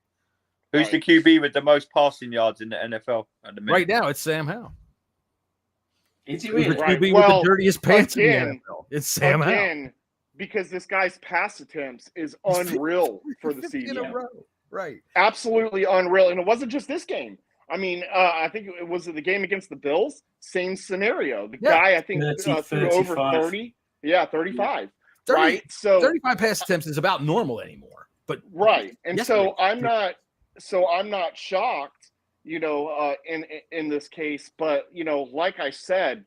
Who's the QB with the most passing yards in the NFL at the minute? Right now, it's Sam Howell. Is he really? QB with the dirtiest pants in the NFL. It's Sam Howell. Because this guy's pass attempts is unreal for the season. Right. Absolutely unreal. And it wasn't just this game. I mean, I think it was the game against the Bills. Same scenario. The guy, I think, threw over 30. Yeah, 35. 30, right. So 35 pass attempts is about normal anymore. But right. And so I'm not shocked, in this case. But, like I said,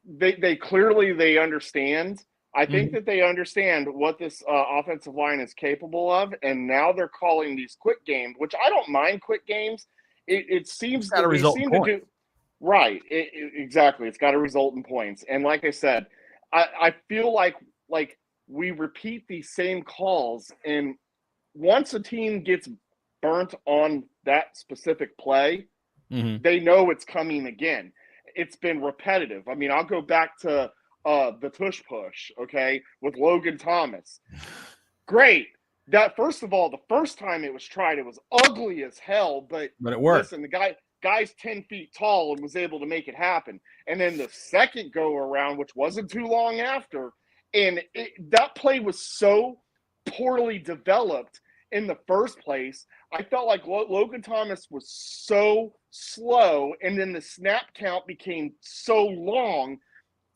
they clearly understand. I think that they understand what this offensive line is capable of, and now they're calling these quick games, which I don't mind quick games. It seems that they seem to do right. Exactly, it's got to result in points. And like I said, I feel like we repeat these same calls, and once a team gets burnt on that specific play, Mm-hmm. they know it's coming again. It's been repetitive. I mean, I'll go back to the tush push, okay, with Logan Thomas. Great. That, first of all, the first time it was tried, it was ugly as hell, but it worked. Listen, the guy's 10 feet tall and was able to make it happen. And then the second go around, which wasn't too long after, and that play was so poorly developed in the first place. I felt like Logan Thomas was so slow, and then the snap count became so long.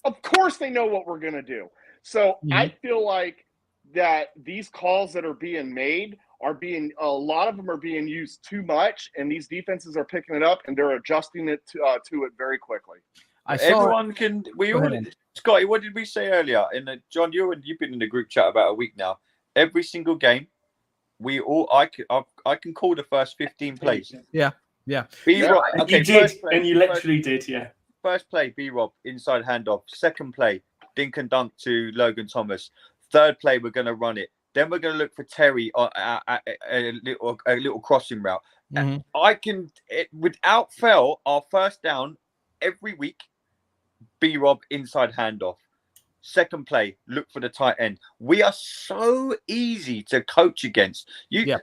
Of course they know what we're going to do. So I feel like that these calls that are being made a lot of them are being used too much, and these defenses are picking it up and they're adjusting it to it very quickly. Scotty, what did we say earlier? John, you've been in the group chat about a week now. Every single game, I can call the first 15 plays. Yeah. B-Rob, okay, you did, and you literally did, yeah. First play, B-Rob, inside handoff. Second play, dink and dunk to Logan Thomas. Third play, we're going to run it. Then we're going to look for Terry on a little crossing route. Mm-hmm. Without fail, our first down every week, B-Rob inside handoff. Second play, look for the tight end. We are so easy to coach against. You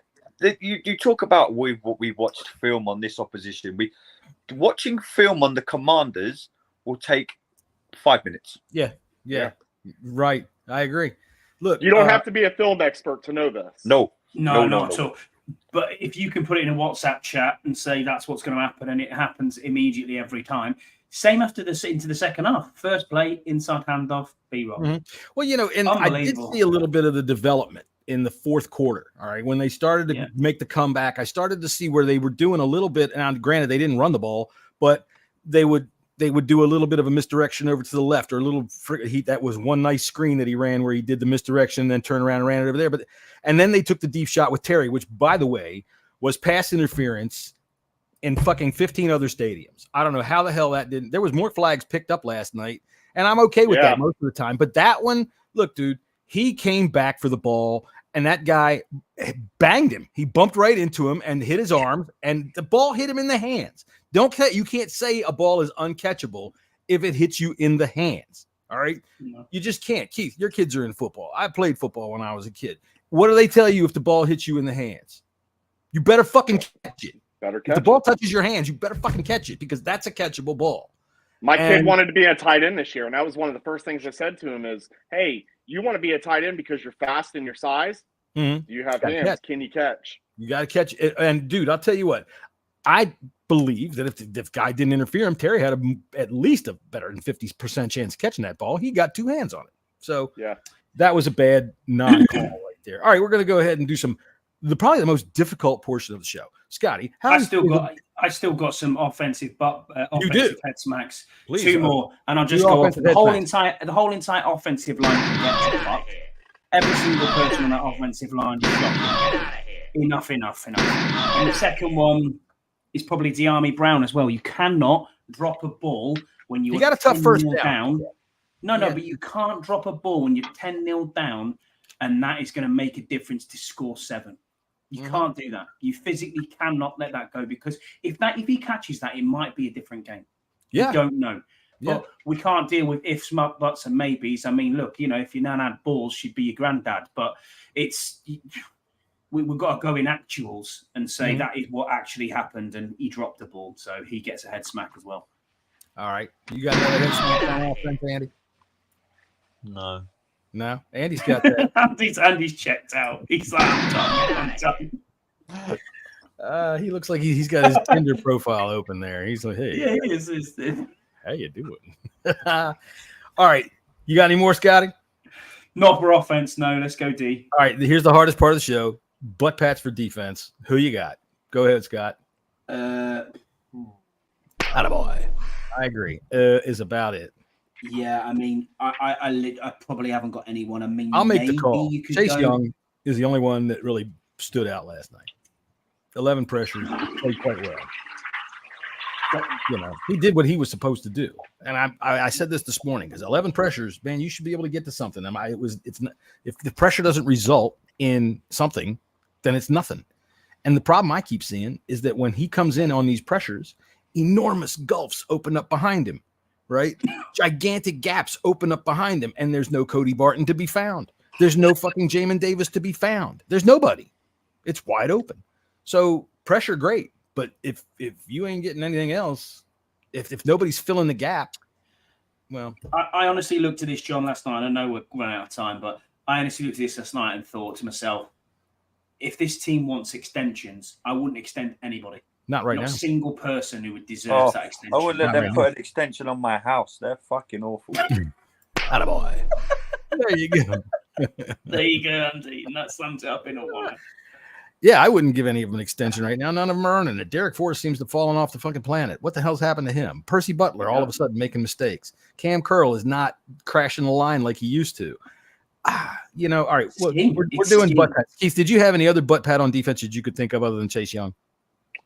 talk about what we watched film on this opposition. Watching film on the Commanders will take 5 minutes. Yeah. Right. I agree. Look, you don't have to be a film expert to know this. No, not at all. But if you can put it in a WhatsApp chat and say that's what's going to happen, and it happens immediately every time. Same after into the second half. First play, inside handoff, B-Rob. Mm-hmm. Well, and I did see a little bit of the development in the fourth quarter. All right, when they started to make the comeback, I started to see where they were doing a little bit. And granted, they didn't run the ball, but they would do a little bit of a misdirection over to the left, or a little that was one nice screen that he ran where he did the misdirection, then turned around and ran it over there. And then they took the deep shot with Terry, which, by the way, was pass interference in fucking 15 other stadiums. I don't know how the hell that didn't. There was more flags picked up last night, and I'm okay with that most of the time. But that one, look, dude, he came back for the ball, and that guy banged him. He bumped right into him and hit his arm, and the ball hit him in the hands. You can't say a ball is uncatchable if it hits you in the hands. All right, you just can't. Keith, your kids are in football. I played football when I was a kid. What do they tell you if the ball hits you in the hands? You better fucking catch it. If the ball touches your hands, you better fucking catch it, because that's a catchable ball. My kid wanted to be a tight end this year, and that was one of the first things I said to him is, hey, you want to be a tight end because you're fast in your size? Mm-hmm. You have hands. Catch. Can you catch? You got to catch it. And, dude, I'll tell you what. I believe that if the guy didn't interfere him, Terry had at least a better than 50% chance of catching that ball. He got 2 hands on it. So that was a bad non-call right there. All right, we're going to go ahead and do probably the most difficult portion of the show. Scotty, I still got some offensive head smacks. Please, 2 more, and I'll just go off the whole entire offensive line. Every single person on that offensive line. Enough. And the second one is probably De'Ami Brown as well. You cannot drop a ball when you got a tough first down. No, but you can't drop a ball when you're 10-0 down, and that is going to make a difference to score 7. You can't do that. You physically cannot let that go, because if he catches that, it might be a different game. Yeah. You don't know. But we can't deal with ifs, buts, and maybes. I mean, look, if your nan had balls, she'd be your granddad. But we've got to go in actuals and say that is what actually happened, and he dropped the ball, so he gets a head smack as well. All right. You got another head smack on offense, Andy? No, Andy's got that. Andy's checked out. He's like, I'm done. He looks like he's got his Tinder profile open there. He's like, hey. Yeah, he is. How you doing? All right. You got any more, Scotty? Not for offense, no. Let's go D. All right. Here's the hardest part of the show. Butt pats for defense. Who you got? Go ahead, Scott. Attaboy. I agree. Is about it. Yeah, I mean, I probably haven't got anyone. I mean, I'll make the call. Chase Young is the only one that really stood out last night. 11 pressures, played quite well. But, he did what he was supposed to do. And I said this morning, because 11 pressures, man, you should be able to get to something. It's not, if the pressure doesn't result in something, then it's nothing. And the problem I keep seeing is that when he comes in on these pressures, enormous gulfs open up behind him, right? Gigantic gaps open up behind him, and there's no Cody Barton to be found. There's no fucking Jamin Davis to be found. There's nobody. It's wide open. So pressure, great. But if you ain't getting anything else, if nobody's filling the gap, well. I honestly looked at this, John, last night. I know we're running out of time, but I honestly looked at this last night and thought to myself, if this team wants extensions, I wouldn't extend anybody. Not right now. Not a single person who would deserve that extension. I wouldn't let them put an extension on my house. They're fucking awful. Attaboy. There you go. There you go, Andy. And that sums it up in a while. Yeah, I wouldn't give any of them an extension right now. None of them are earning it. Derek Forrest seems to have fallen off the fucking planet. What the hell's happened to him? Percy Butler, all of a sudden making mistakes. Cam Curl is not crashing the line like he used to. All right. Well, we're doing butt pats. Keith, did you have any other butt pat on defense that you could think of other than Chase Young?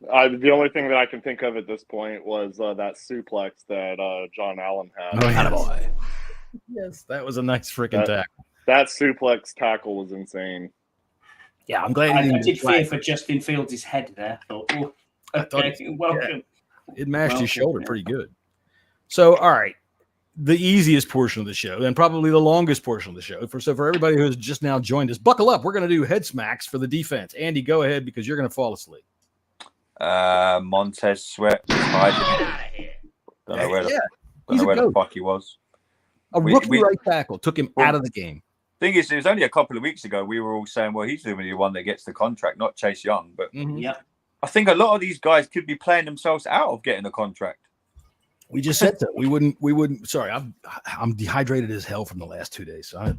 The only thing that I can think of at this point was that suplex that John Allen had. Oh, attaboy. Yes, that was a nice freaking tackle. That suplex tackle was insane. Yeah, I'm glad. I did fear for Justin Fields' head there. Welcome. Yeah, it mashed his shoulder pretty good. So, all right. The easiest portion of the show and probably the longest portion of the show. So for everybody who's just now joined us, buckle up. We're going to do head smacks for the defense. Andy, go ahead because you're going to fall asleep. Montez Sweat. Don't know where the fuck he was. A rookie right tackle took him out of the game. Thing is, it was only a couple of weeks ago we were all saying, well, he's the only one that gets the contract, not Chase Young. But I think a lot of these guys could be playing themselves out of getting a contract. We just said so. We wouldn't. Sorry, I'm dehydrated as hell from the last 2 days. So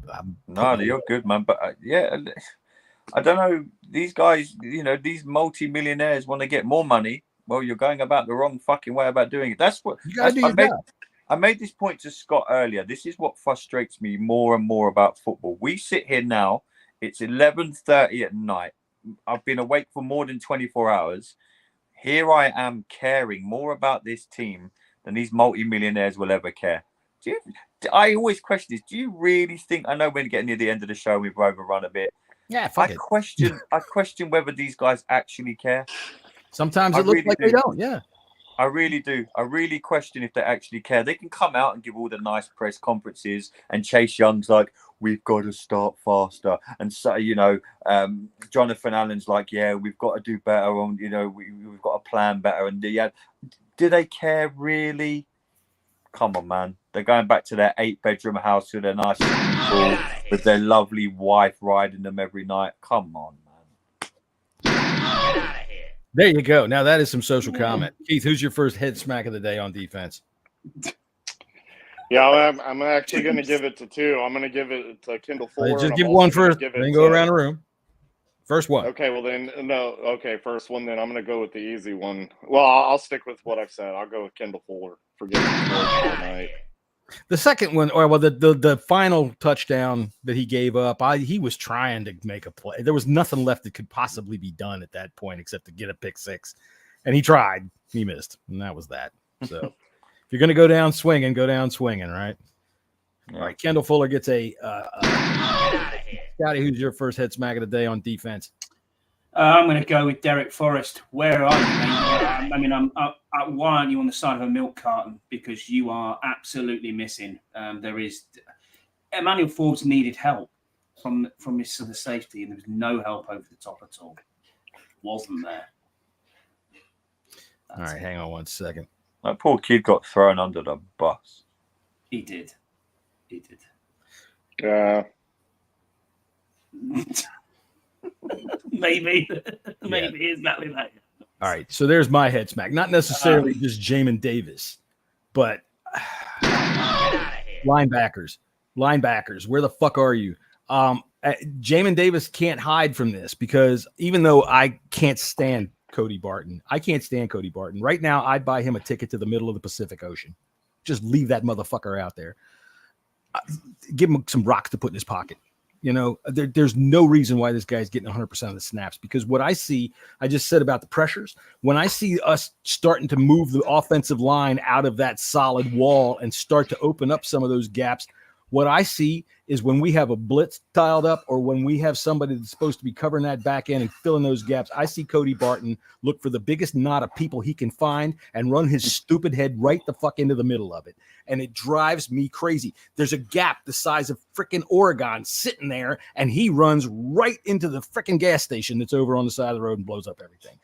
No, you're good, man. But I don't know. These guys, these multi-millionaires want to get more money. Well, you're going about the wrong fucking way about doing it. That's what I made this point to Scott earlier. This is what frustrates me more and more about football. We sit here now. It's 11:30 at night. I've been awake for more than 24 hours. Here I am caring more about this team than these multi-millionaires will ever care. I always question this. Do you really think? I know we're getting near the end of the show. We've overrun a bit. Yeah, I question whether these guys actually care. Sometimes it looks like they don't. Yeah. I really do. I really question if they actually care. They can come out and give all the nice press conferences, and Chase Young's like, we've got to start faster. And so, Jonathan Allen's like, yeah, we've got to do better on, we've got to plan better. And do they care really? Come on, man. They're going back to their 8-bedroom house with their nice pool, with their lovely wife riding them every night. Come on, man. There you go. Now that is some social comment. Keith, who's your first head smack of the day on defense? Yeah, I'm actually going to give it to two. I'm going to give it to Kendall Fuller. Just give one first, then go around the room. First one. Okay, well then, no. Okay, first one. Then I'm going to go with the easy one. Well, I'll stick with what I've said. I'll go with Kendall Fuller for getting tonight. The second one, the final touchdown that he gave up, he was trying to make a play. There was nothing left that could possibly be done at that point except to get a pick six. And he tried. He missed. And that was that. So if you're going to go down swinging, right? All right. Kendall Fuller gets a Scotty, who's your first head smack of the day on defense? I'm going to go with Derek Forrest. Where are you, mate? Why aren't you on the side of a milk carton? Because you are absolutely missing. Emmanuel Forbes needed help from his sort of safety, and there was no help over the top at all. Wasn't there? All right, hang on one second. That poor kid got thrown under the bus. He did. Yeah. Maybe exactly that. All right, so there's my head smack. Not necessarily just Jamin Davis, but linebackers. Where the fuck are you? Jamin Davis can't hide from this because even though I can't stand Cody Barton, right now I'd buy him a ticket to the middle of the Pacific Ocean. Just leave that motherfucker out there. Give him some rocks to put in his pocket. There's no reason why this guy's getting 100% of the snaps because what I see, I just said about the pressures. When I see us starting to move the offensive line out of that solid wall and start to open up some of those gaps, What I see is when we have a blitz dialed up or when we have somebody that's supposed to be covering that back end and filling those gaps, I see Cody Barton look for the biggest knot of people he can find and run his stupid head right the fuck into the middle of it. And it drives me crazy. There's a gap the size of freaking Oregon sitting there, and he runs right into the freaking gas station that's over on the side of the road and blows up everything.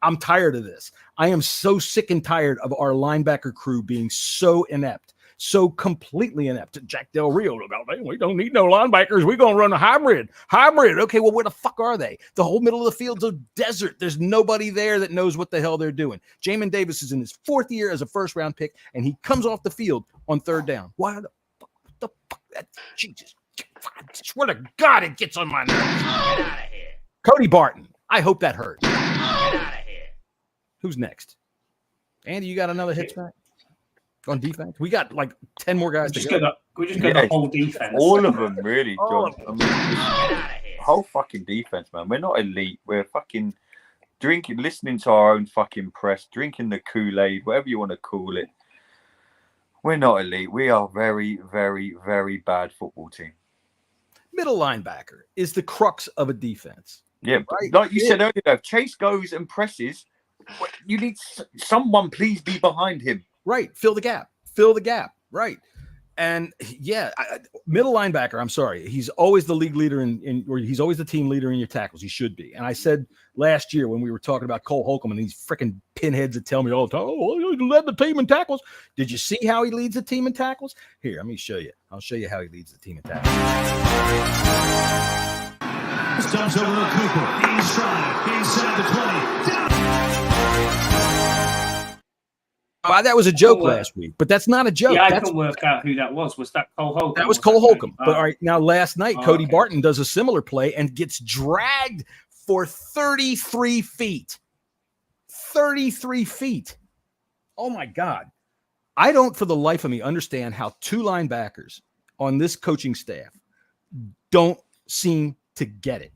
I'm tired of this. I am so sick and tired of our linebacker crew being so inept. So completely inept. Jack Del Rio, we don't need no linebackers. We're going to run a hybrid. Okay, well, where the fuck are they? The whole middle of the field's a desert. There's nobody there that knows what the hell they're doing. Jamin Davis is in his 4th year as a first-round pick, and he comes off the field on 3rd down. Why the fuck? What the fuck? Jesus. I swear to God, it gets on my nerves. Get out of here. Cody Barton. I hope that hurt. Get out of here. Who's next? Andy, you got another hit back? On defense, we got like 10 more guys. We just got the whole defense. All of them, really, John. I mean, whole fucking defense, man. We're not elite. We're fucking listening to our own fucking press, drinking the Kool-Aid, whatever you want to call it. We're not elite. We are very, very, very bad football team. Middle linebacker is the crux of a defense. Yeah, right? Like you said earlier, if Chase goes and presses, you need someone, please be behind him. Right. Fill the gap. Right. And yeah, middle linebacker, I'm sorry. He's always the league leader or he's always the team leader in your tackles. He should be. And I said last year when we were talking about Cole Holcomb and these freaking pinheads that tell me all the time, he led the team in tackles. Did you see how he leads the team in tackles? Here, let me show you. I'll show you how he leads the team in tackles. This time's over to Cooper. Inside the 20. Down. That was a joke last week, but that's not a joke. Yeah, I couldn't work out who that was. Was that Cole Holcomb? That was Cole Holcomb. But all right, now last night, Cody Barton does a similar play and gets dragged for 33 feet. 33 feet. Oh, my God. I don't, for the life of me, understand how 2 linebackers on this coaching staff don't seem to get it.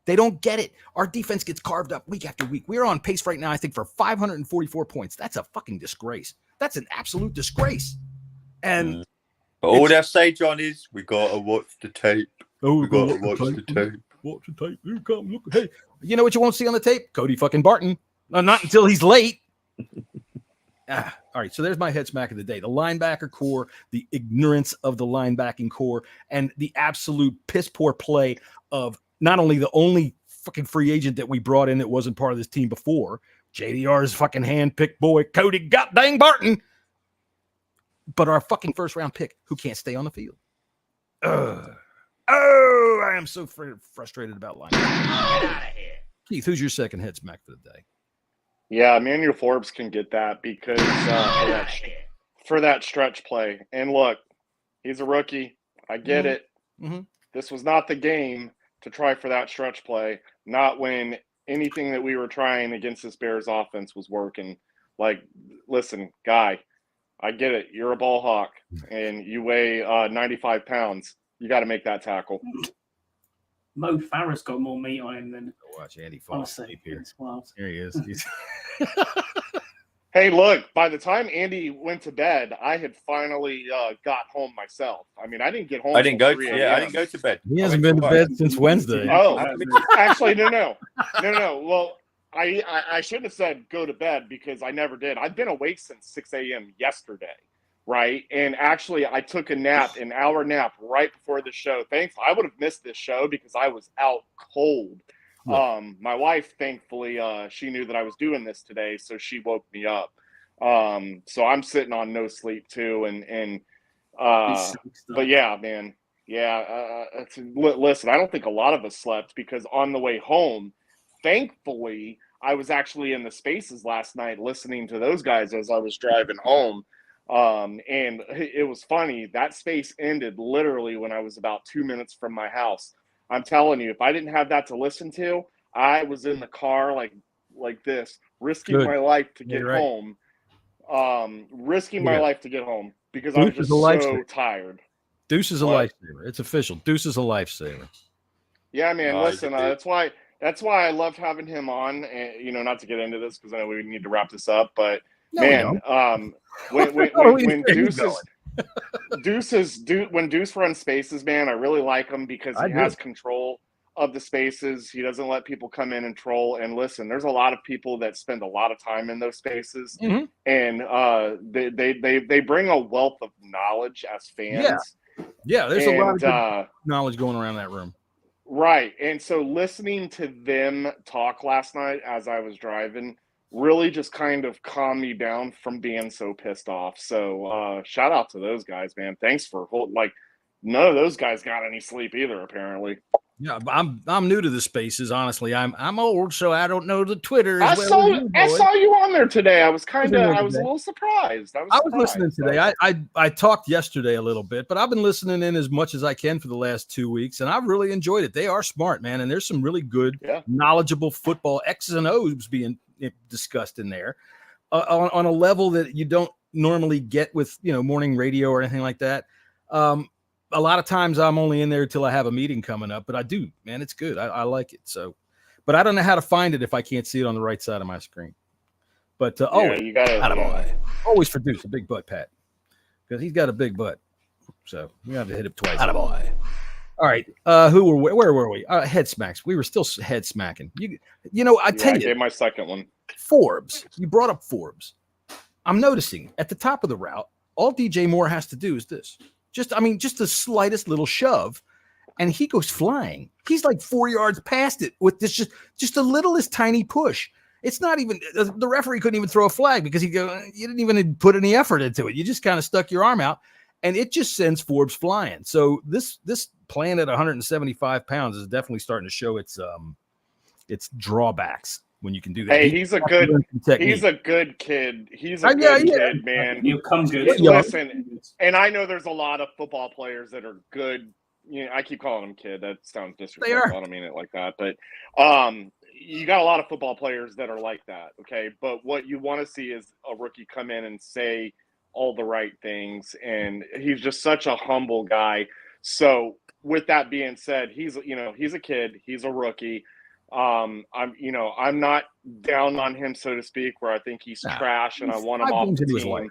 They don't get it. Our defense gets carved up week after week. We're on pace right now, I think, for 544 points. That's a fucking disgrace. That's an absolute disgrace. And but all they say, John, is we got to watch the tape. Oh, we got to watch the tape. Watch the tape. Here come. Look. Hey, you know what you won't see on the tape? Cody fucking Barton. Not until he's late. All right, so there's my head smack of the day. The linebacker core, the ignorance of the linebacking core, and the absolute piss poor play of not only the only fucking free agent that we brought in that wasn't part of this team before, JDR's fucking hand-picked boy, Cody goddamn Barton, but our fucking first-round pick who can't stay on the field. I am so frustrated about linebacker. Get out of here. Keith, who's your second head smack for the day? Yeah, Emmanuel Forbes can get that because for that stretch play. And look, he's a rookie. I get it. Mm-hmm. This was not the game to try for that stretch play, not when anything that we were trying against this Bears offense was working. Like, listen, guy, I get it. You're a ball hawk, and you weigh 95 pounds. You got to make that tackle. Mo Farah's got more meat on him than. Watch Andy fall asleep here. Here he is. Hey, look, by the time Andy went to bed, I had finally got home myself. I mean, I didn't get home. I didn't go to bed. He hasn't been to bed since Wednesday. Oh, actually, no. Well, I should have said go to bed because I never did. I've been awake since 6 a.m. yesterday, right? And actually, I took a nap, an hour nap right before the show. Thanks. I would have missed this show because I was out cold. My wife, thankfully, she knew that I was doing this today, so she woke me up. So I'm sitting on no sleep too, but yeah, man, listen, I don't think a lot of us slept because on the way home, thankfully, I was actually in the spaces last night listening to those guys as I was driving home. And it was funny. That space ended literally when I was about 2 minutes from my house. I'm telling you, if I didn't have that to listen to, I was in the car like this, risking my life to get home. Risking my life to get home because I was just so tired. Deuce is a lifesaver. It's official. Deuce is a lifesaver. Yeah, man. Listen, that's why I loved having him on. And, not to get into this because I know we need to wrap this up, but when When Deuce runs spaces, man, I really like him because he has control of the spaces. He doesn't let people come in and troll. And listen, there's a lot of people that spend a lot of time in those spaces, and they bring a wealth of knowledge as fans. Yeah, there's a lot of good knowledge going around that room. Right. And so listening to them talk last night as I was driving really just kind of calmed me down from being so pissed off. So shout out to those guys, man. Thanks for none of those guys got any sleep either, apparently. Yeah, I'm new to the spaces, honestly. I'm old, so I don't know the Twitter. I saw you on there today. I was a little surprised. I was listening today. I talked yesterday a little bit, but I've been listening in as much as I can for the last 2 weeks, and I've really enjoyed it. They are smart, man, and there's some really good, knowledgeable football X's and O's being discussed in there on a level that you don't normally get with morning radio or anything like that. A lot of times I'm only in there till I have a meeting coming up, but I do, man, it's good. I like it. So, but I don't know how to find it if I can't see it on the right side of my screen. But you got always for Deuce, a big butt, Pat, because he's got a big butt. So we have to hit him twice. All right. Where were we? Head smacks. We were still head smacking. I tell you, I gave my second one. Forbes. You brought up Forbes. I'm noticing at the top of the route, all DJ Moore has to do is this. Just the slightest little shove, and he goes flying. He's like 4 yards past it with this just the littlest tiny push. It's not even the referee couldn't even throw a flag because you didn't even put any effort into it. You just kind of stuck your arm out, and it just sends Forbes flying. So this playing at 175 pounds is definitely starting to show its drawbacks. When you can do that. Hey, he's a good kid. He's a good kid, man. He'll come good. Listen, and I know there's a lot of football players that are good. I keep calling them kid. That sounds disrespectful. I don't mean it like that. But you got a lot of football players that are like that, okay? But what you want to see is a rookie come in and say all the right things, and he's just such a humble guy. So with that being said, he's a kid. He's a rookie. I'm not down on him, so to speak, where I think he's trash and I want him off the team.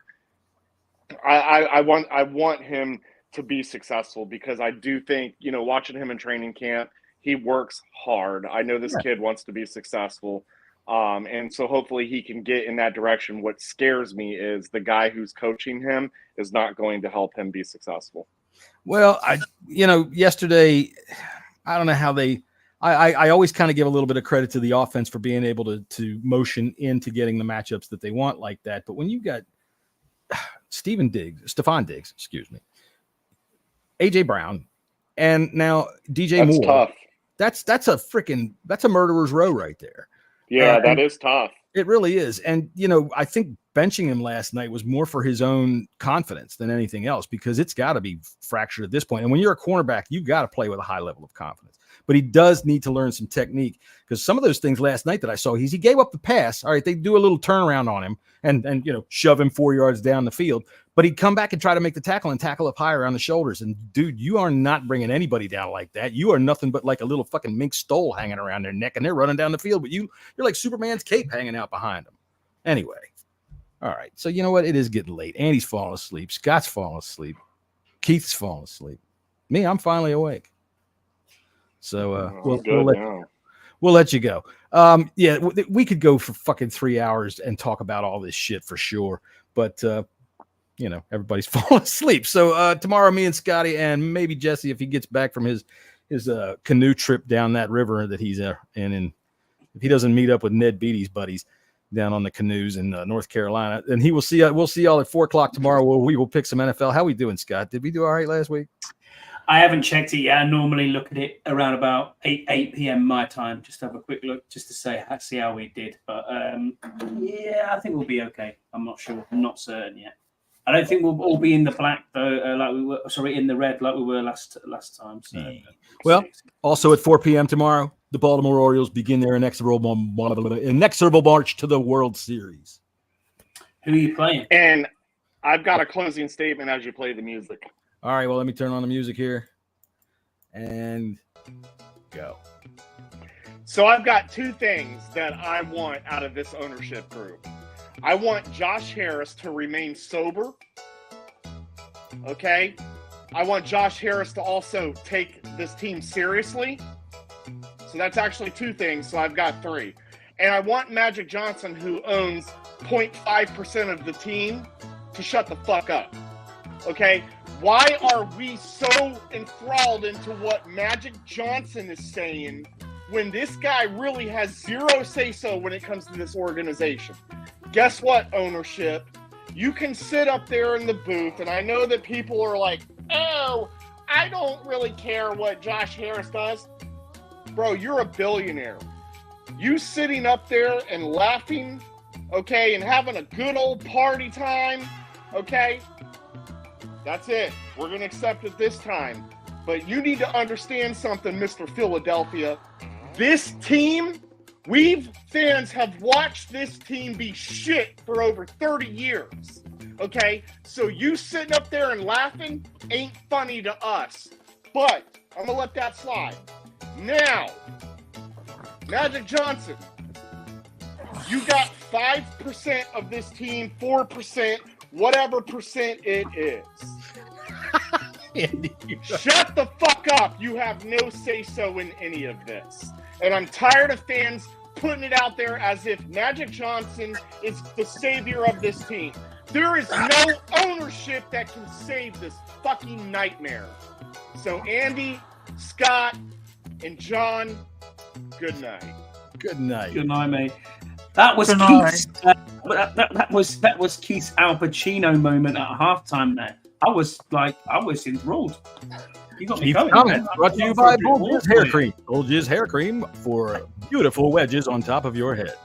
I want him to be successful because I do think, watching him in training camp, he works hard. I know this kid wants to be successful. And so hopefully he can get in that direction. What scares me is the guy who's coaching him is not going to help him be successful. Well, yesterday, I don't know how I always kind of give a little bit of credit to the offense for being able to motion into getting the matchups that they want like that. But when you got Stephon Diggs, AJ Brown, and now DJ Moore, tough. That's a murderer's row right there. Yeah, that is tough. It really is. And, I think benching him last night was more for his own confidence than anything else because it's got to be fractured at this point. And when you're a cornerback, you got to play with a high level of confidence. But he does need to learn some technique because some of those things last night that I saw, he gave up the pass. All right, they do a little turnaround on him and shove him 4 yards down the field. But he'd come back and try to make the tackle and tackle up higher on the shoulders. And, dude, you are not bringing anybody down like that. You are nothing but like a little fucking mink stole hanging around their neck, and they're running down the field. But you're like Superman's cape hanging out behind them. Anyway, all right. So you know what? It is getting late. Andy's falling asleep. Scott's falling asleep. Keith's falling asleep. Me, I'm finally awake. So we'll let you go. We could go for fucking 3 hours and talk about all this shit for sure. But everybody's falling asleep. So tomorrow, me and Scotty and maybe Jesse, if he gets back from his canoe trip down that river that he's in, and if he doesn't meet up with Ned Beatty's buddies down on the canoes in North Carolina, and we'll see y'all at 4:00 tomorrow. Where we will pick some NFL. How we doing, Scott? Did we do all right last week? I haven't checked it yet. I normally look at it around about 8 p.m. my time, just to have a quick look, just to see how we did. But I think we'll be okay. I'm not sure. I'm not certain yet. I don't think we'll all be in the black though, in the red like we were last time. So, well, also at 4 p.m. tomorrow, the Baltimore Orioles begin their inexorable march to the World Series. Who are you playing? And I've got a closing statement as you play the music. All right, well, let me turn on the music here and go. So I've got two things that I want out of this ownership group. I want Josh Harris to remain sober Okay? I want Josh Harris to also take this team seriously. So that's actually 2 things. So I've got 3. And I want Magic Johnson, who owns 0.5% of the team, to shut the fuck up. Okay? Why are we so enthralled into what Magic Johnson is saying when this guy really has zero say-so when it comes to this organization? Guess what, ownership? You can sit up there in the booth, and I know that people are like, oh, I don't really care what Josh Harris does. Bro, you're a billionaire. You sitting up there and laughing, okay, and having a good old party time, okay? That's it. We're going to accept it this time. But you need to understand something, Mr. Philadelphia. This team, fans have watched this team be shit for over 30 years, okay? So you sitting up there and laughing ain't funny to us. But I'm going to let that slide. Now, Magic Johnson, you got 5% of this team, 4%, whatever percent it is. Shut the fuck up. You have no say-so in any of this. And I'm tired of fans putting it out there as if Magic Johnson is the savior of this team. There is no ownership that can save this fucking nightmare. So Andy, Scott, and John, good night. Good night. Good night, mate. That was Keith's. That was Keith's Al Pacino moment at halftime. There, I was enthralled. You got me going. Man. Brought to you by Bull Jizz Hair Cream. Bull Jizz Hair Cream for beautiful wedges on top of your head.